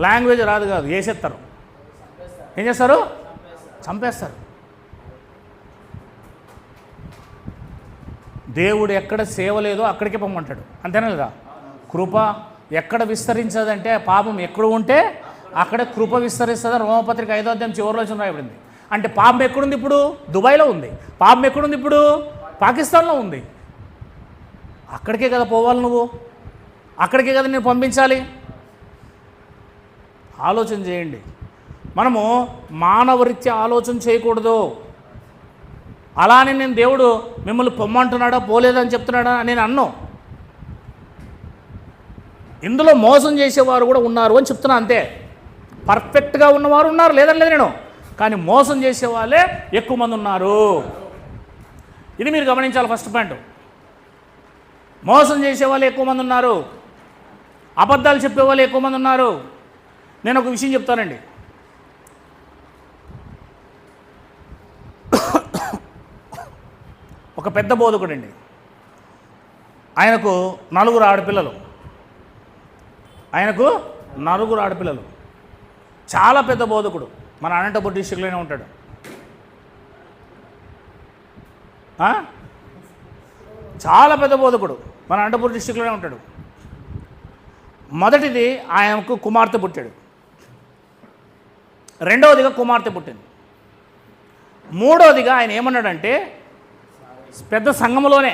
లాంగ్వేజ్ రాదు కాదు, వేసేస్తారు. ఏం చేస్తారు? చంపేస్తారు. దేవుడు ఎక్కడ సేవ లేదో అక్కడికే పొమ్మంటాడు, అంతేనా లేదా? కృప ఎక్కడ విస్తరించదంటే, పాపం ఎక్కడ ఉంటే అక్కడే కృప విస్తరిస్తుందని రోమపత్రిక 5వ అధ్యాయం చివరిలో రాయబడింది. అంటే పాపం ఎక్కడుంది ఇప్పుడు? దుబాయ్లో ఉంది. పాపం ఎక్కడుంది ఇప్పుడు? పాకిస్తాన్లో ఉంది. అక్కడికే కదా పోవాలి నువ్వు, అక్కడికే కదా నేను పంపించాలి. ఆలోచన చేయండి. మనము మానవరీత్యా ఆలోచన చేయకూడదు. అలానే నేను దేవుడు మిమ్మల్ని పొమ్మంటున్నాడా పోలేదని చెప్తున్నాడా నేను అన్ను. ఇందులో మోసం చేసేవారు కూడా ఉన్నారు అని చెప్తున్నా, అంతే. పర్ఫెక్ట్గా ఉన్నవారు ఉన్నారు, లేదని లేదు నేను, కానీ మోసం చేసే వాళ్ళే ఎక్కువ మంది ఉన్నారు. ఇది మీరు గమనించాలి. ఫస్ట్ పాయింట్, మోసం చేసే వాళ్ళు ఎక్కువ మంది ఉన్నారు, అబద్ధాలు చెప్పే వాళ్ళు ఎక్కువ మంది ఉన్నారు. నేను ఒక విషయం చెప్తానండి. ఒక పెద్ద బోధకుడండి, ఆయనకు 4 ఆడపిల్లలు. చాలా పెద్ద బోధకుడు, మన అనంతపురం డిస్ట్రిక్ట్లోనే ఉంటాడు. చాలా పెద్ద బోధకుడు, మన అనంతపురం డిస్ట్రిక్ట్లోనే ఉంటాడు. మొదటిది ఆయనకు కుమార్తె పుట్టాడు, రెండవదిగా కుమార్తె పుట్టింది, మూడవదిగా ఆయన ఏమన్నాడంటే, పెద్ద సంఘంలోనే,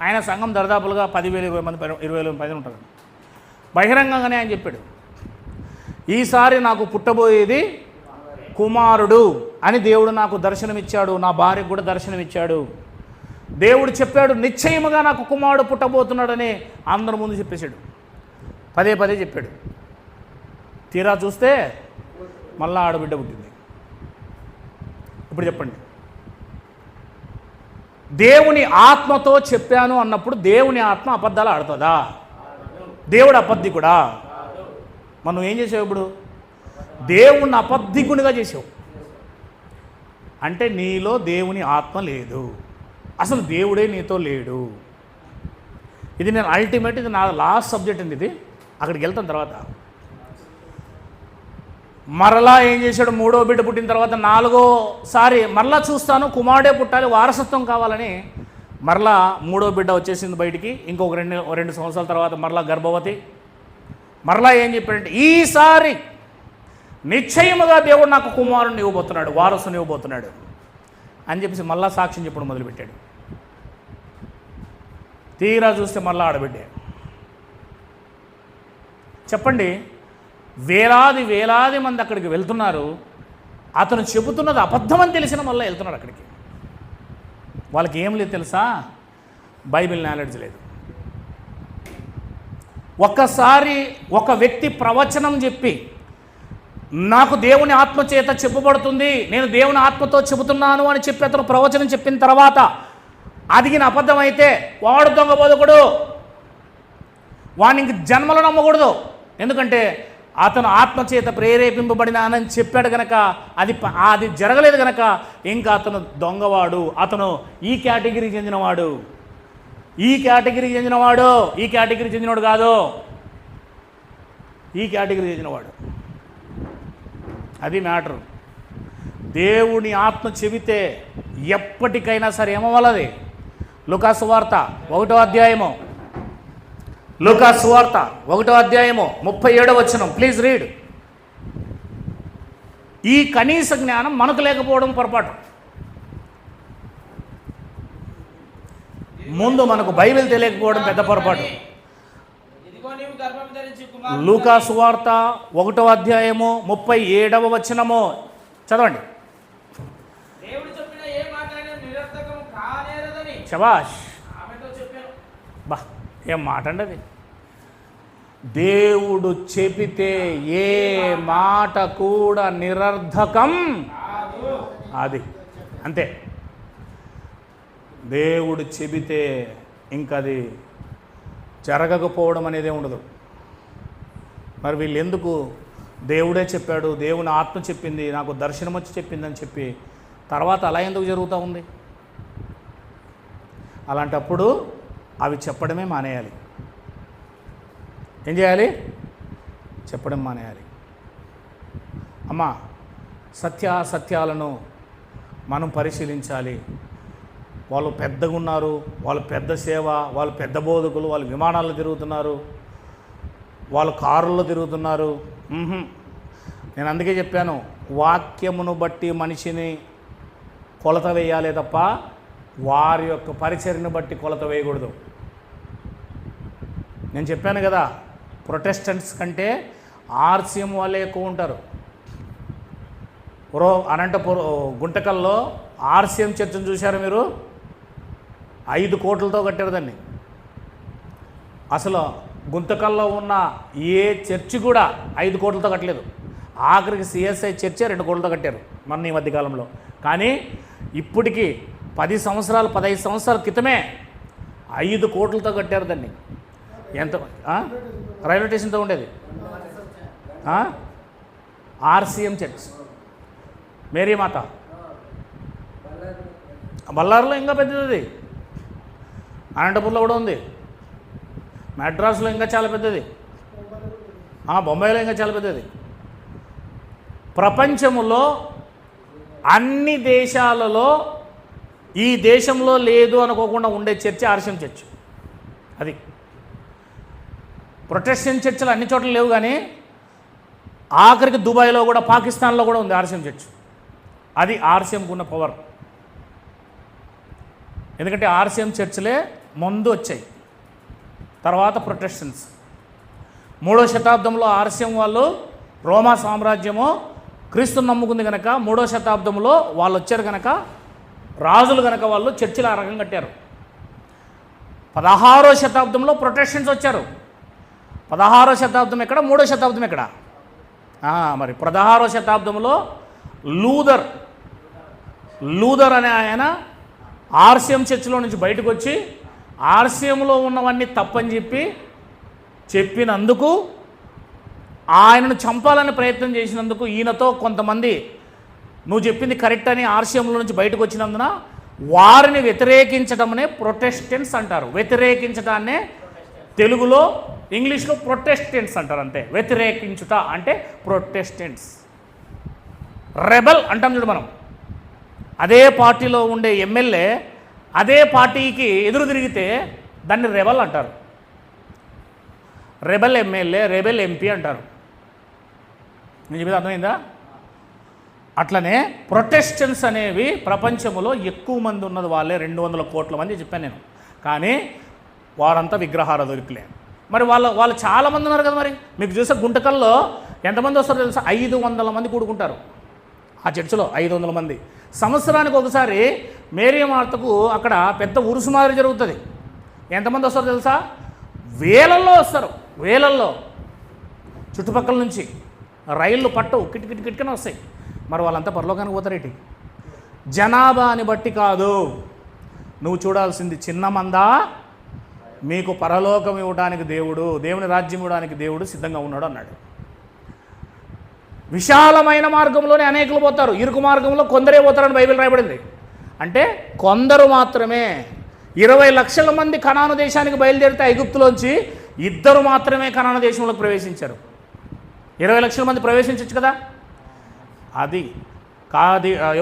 ఆయన సంఘం దరిదాపులుగా 10,000 20 మంది 20,000 పైన ఉంటారు. బహిరంగంగానే ఆయన చెప్పాడు, ఈసారి నాకు పుట్టబోయేది కుమారుడు అని దేవుడు నాకు దర్శనమిచ్చాడు, నా భార్యకు కూడా దర్శనమిచ్చాడు. దేవుడు చెప్పాడు, నిశ్చయముగా నాకు కుమారుడు పుట్టబోతున్నాడని అందరి ముందు చెప్పేశాడు. పదే చెప్పాడు. తీరా చూస్తే మళ్ళా ఆడబిడ్డ పుట్టింది. ఇప్పుడు చెప్పండి, దేవుని ఆత్మతో చెప్పాను అన్నప్పుడు దేవుని ఆత్మ అబద్ధాలు ఆడుతుందా? దేవుడు అబద్ధికుడా? మనం ఏం చేసావు? ఇప్పుడు దేవుణ్ణి అబద్ధికునిగా చేసావు. అంటే నీలో దేవుని ఆత్మ లేదు, అసలు దేవుడే నీతో లేడు. ఇది నేను అల్టిమేట్, ఇది నా లాస్ట్ సబ్జెక్ట్ అండి. ఇది అక్కడికి వెళ్తాను తర్వాత. మరలా ఏం చేశాడు? 3వ బిడ్డ పుట్టిన తర్వాత 4వసారి మరలా చూస్తాను, కుమారుడే పుట్టాలి, వారసత్వం కావాలని మరలా 3వ బిడ్డ వచ్చేసింది బయటికి. ఇంకొక 2 సంవత్సరాల తర్వాత మరలా గర్భవతి. మరలా ఏం చెప్పాడంటే, ఈసారి నిశ్చయముగా దేవుడు నాకు కుమారుని ఇవ్వబోతున్నాడు, వారసుని ఇవ్వబోతున్నాడు అని చెప్పేసి మళ్ళా సాక్ష్యం చెప్పడం మొదలుపెట్టాడు. తీరా చూస్తే మళ్ళా ఆడబిడ్డే. చెప్పండి, వేలాది మంది అక్కడికి వెళ్తున్నారు, అతను చెబుతున్నది అబద్ధమని తెలిసిన మళ్ళీ వెళ్తున్నారు అక్కడికి. వాళ్ళకి ఏం లేదు తెలుసా? బైబిల్ నాలెడ్జ్ లేదు. ఒక్కసారి ఒక వ్యక్తి ప్రవచనం చెప్పి, నాకు దేవుని ఆత్మ చేత చెప్పబడుతుంది, నేను దేవుని ఆత్మతో చెబుతున్నాను అని చెప్పి అతను ప్రవచనం చెప్పిన తర్వాత అది నా అబద్ధం అయితే వాడు దొంగ బోధకుడు, వాడిని ఇంక జన్మలో నమ్మకూడదు. ఎందుకంటే అతను ఆత్మచేత ప్రేరేపింపబడినానని చెప్పాడు కనుక, అది జరగలేదు కనుక ఇంకా అతను దొంగవాడు, అతను ఈ కేటగిరీకి చెందినవాడు, ఈ కేటగిరీకి చెందినవాడు కాదు, ఈ కేటగిరీకి చెందినవాడు. అది మ్యాటరు. దేవుని ఆత్మ చెబితే ఎప్పటికైనా సరే ఏమవ్వాలి? లూకాసు వార్త 1వ అధ్యాయము, లూకాసు వార్త 1వ అధ్యాయము 37వ వచనం, ప్లీజ్ రీడ్. ఈ కనీస జ్ఞానం మనకు లేకపోవడం పొరపాటు. ముందు మనకు బైబిల్ తెలియకపోవడం పెద్ద పొరపాటు. లూకాసు వార్త 1వ అధ్యాయము 37వ వచనము చదవండి. శబాష్, బా, ఏం మాట అండి అది. దేవుడు చెబితే ఏ మాట కూడా నిరర్ధకం. అది అంతే. దేవుడు చెబితే ఇంకది జరగకపోవడం అనేదే ఉండదు. మరి వీళ్ళు ఎందుకు దేవుడే చెప్పాడు, దేవుని ఆత్మ చెప్పింది, నాకు దర్శనం వచ్చి చెప్పిందని చెప్పి తర్వాత అలా ఎందుకు జరుగుతూ ఉంది? అలాంటప్పుడు అవి చెప్పడమే మానేయాలి. ఏం చేయాలి? చెప్పడం మానేయాలి. అమ్మా, సత్యాలను మనం పరిశీలించాలి. వాళ్ళు పెద్దగా ఉన్నారు, వాళ్ళు పెద్ద సేవ, వాళ్ళు పెద్ద బోధకులు, వాళ్ళు విమానాల్లో తిరుగుతున్నారు, వాళ్ళు కారుల్లో తిరుగుతున్నారు. నేను అందుకే చెప్పాను, వాక్యమును బట్టి మనిషిని కొలత వేయాలే తప్ప వారి యొక్క పరిచర్ని బట్టి కొలత వేయకూడదు. నేను చెప్పాను కదా, ప్రొటెస్టెంట్స్ కంటే ఆర్సీఎం వాళ్ళే ఎక్కువ ఉంటారు. అనంతపురం గుంటకల్లో ఆర్సీఎం చర్చను చూశారు మీరు? 5 కోట్లతో కట్టారు దాన్ని. అసలు గుంతకల్లో ఉన్న ఏ చర్చి కూడా 5 కోట్లతో కట్టలేదు. ఆఖరికి సిఎస్ఐ చర్చే 2 కోట్లతో కట్టారు మన ఈ మధ్యకాలంలో. కానీ ఇప్పటికీ 10 సంవత్సరాలు 15 సంవత్సరాల క్రితమే 5 కోట్లతో కట్టారు దాన్ని. ఎంత రైల్వే స్టేషన్తో ఉండేది ఆర్సీఎం చర్చ్, మేరీమాత. బళ్ళారిలో ఇంకా పెద్దది, అనంతపూర్లో కూడా ఉంది, మెడ్రాస్లో ఇంకా చాలా పెద్దది, బొంబాయిలో ఇంకా చాలా పెద్దది. ప్రపంచంలో అన్ని దేశాలలో ఈ దేశంలో లేదు అనుకోకుండా ఉండే చర్చి ఆర్సీఎం చర్చ్. అది ప్రొటెస్టెంట్ చర్చలు అన్ని చోట్ల లేవు, కానీ ఆఖరికి దుబాయ్లో కూడా, పాకిస్తాన్లో కూడా ఉంది ఆర్సీఎం చర్చ్. అది ఆర్సీఎంకు ఉన్న పవర్. ఎందుకంటే ఆర్సీఎం చర్చ్లే ముందు వచ్చాయి, తర్వాత ప్రొటెస్టెంట్స్. 3వ శతాబ్దంలో ఆర్సీఎం వాళ్ళు, రోమా సామ్రాజ్యము క్రీస్తుని నమ్ముకుంది కనుక 3వ శతాబ్దంలో వాళ్ళు వచ్చారు కనుక, రాజులు కనుక వాళ్ళు చర్చిలు ఆ రకంగా కట్టారు. 16వ శతాబ్దంలో ప్రొటెస్టెంట్స్ వచ్చారు. 16వ శతాబ్దం ఎక్కడ, 3వ శతాబ్దం ఎక్కడ? మరి 16వ శతాబ్దంలో లూథర్ అనే ఆయన ఆర్సీఎం చర్చిలో నుంచి బయటకు వచ్చి ఆర్సీఎంలో ఉన్నవన్నీ తప్పని చెప్పినందుకు, ఆయనను చంపాలని ప్రయత్నం చేసినందుకు ఈయనతో కొంతమంది నువ్వు చెప్పింది కరెక్ట్ అని ఆర్సీఎంలో నుంచి బయటకు వచ్చినందున వారిని వ్యతిరేకించడమనే ప్రొటెస్టెంట్స్ అంటారు. వ్యతిరేకించడాన్నే తెలుగులో, ఇంగ్లీష్లో ప్రొటెస్టెంట్స్ అంటారు. అంతే, వ్యతిరేకించుట అంటే ప్రొటెస్టెంట్స్. రెబల్ అంటాం చూడు మనం. అదే పార్టీలో ఉండే ఎమ్మెల్యే అదే పార్టీకి ఎదురు తిరిగితే దాన్ని రెబల్ అంటారు. రెబల్ ఎమ్మెల్యే, రెబల్ ఎంపీ అంటారు. నేను చెప్పేది అర్థమైందా? అట్లనే ప్రొటెస్టెంట్స్ అనేవి ప్రపంచంలో ఎక్కువ మంది ఉన్నది వాళ్ళే, 200 కోట్ల మంది చెప్పాను నేను. కానీ వారంతా విగ్రహారాధకులే. మరి వాళ్ళు చాలామంది ఉన్నారు కదా. మరి మీకు చూసే గుంటకల్లో ఎంతమంది వస్తారో తెలుసా? 500 మంది కూడుకుంటారు ఆ చర్చిలో. 500 మంది. సంవత్సరానికి ఒకసారి మేరీమాతకు అక్కడ పెద్ద ఉరుసు మాదిరి జరుగుతుంది. ఎంతమంది వస్తారో తెలుసా? వేలల్లో వస్తారు, వేలల్లో. చుట్టుపక్కల నుంచి రైళ్ళు పట్టవు, కిటికిటికిటికనే వస్తాయి. మరి వాళ్ళంతా పరలోకానికి పోతారేటి? జనాభాని బట్టి కాదు నువ్వు చూడాల్సింది. చిన్న మందా మీకు పరలోకం ఇవ్వడానికి దేవుడు, దేవుని రాజ్యం ఇవ్వడానికి దేవుడు సిద్ధంగా ఉన్నాడు అన్నాడు. విశాలమైన మార్గంలోనే అనేకులు పోతారు, ఇరుకు మార్గంలో కొందరే పోతారని బైబిల్ రాయబడింది. అంటే కొందరు మాత్రమే. 20 లక్షల మంది కనాను దేశానికి బయలుదేరితే ఐగుప్తులోంచి 2 మాత్రమే కనాను దేశంలోకి ప్రవేశించారు. 20 లక్షల మంది ప్రవేశించవచ్చు కదా. అది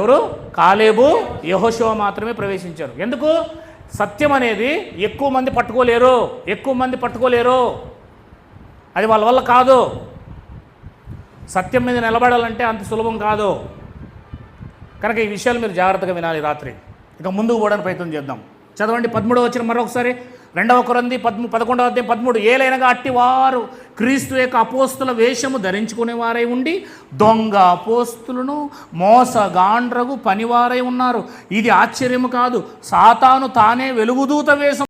ఎవరు? కాలేబు, యెహోషువ మాత్రమే ప్రవేశించారు. ఎందుకు? సత్యం అనేది ఎక్కువ మంది పట్టుకోలేరు. అది వాళ్ళ వల్ల కాదు. సత్యం మీద నిలబడాలంటే అంత సులభం కాదు. కనుక ఈ విషయాలు మీరు జాగ్రత్తగా వినాలి. రాత్రి ఇక ముందుకు పోవడానికి ప్రయత్నం చేద్దాం. చదవండి 13వ వచనం మరొకసారి. 2వ కొరింథీ 11వ అధ్యాయం 13. ఏలైనగా అట్టి వారు క్రీస్తు యొక్క అపోస్తుల వేషము ధరించుకునే వారై ఉండి దొంగ అపోస్తులను మోసగాండ్రగు పనివారై ఉన్నారు. ఇది ఆశ్చర్యము కాదు. సాతాను తానే వెలుగుదూత వేషం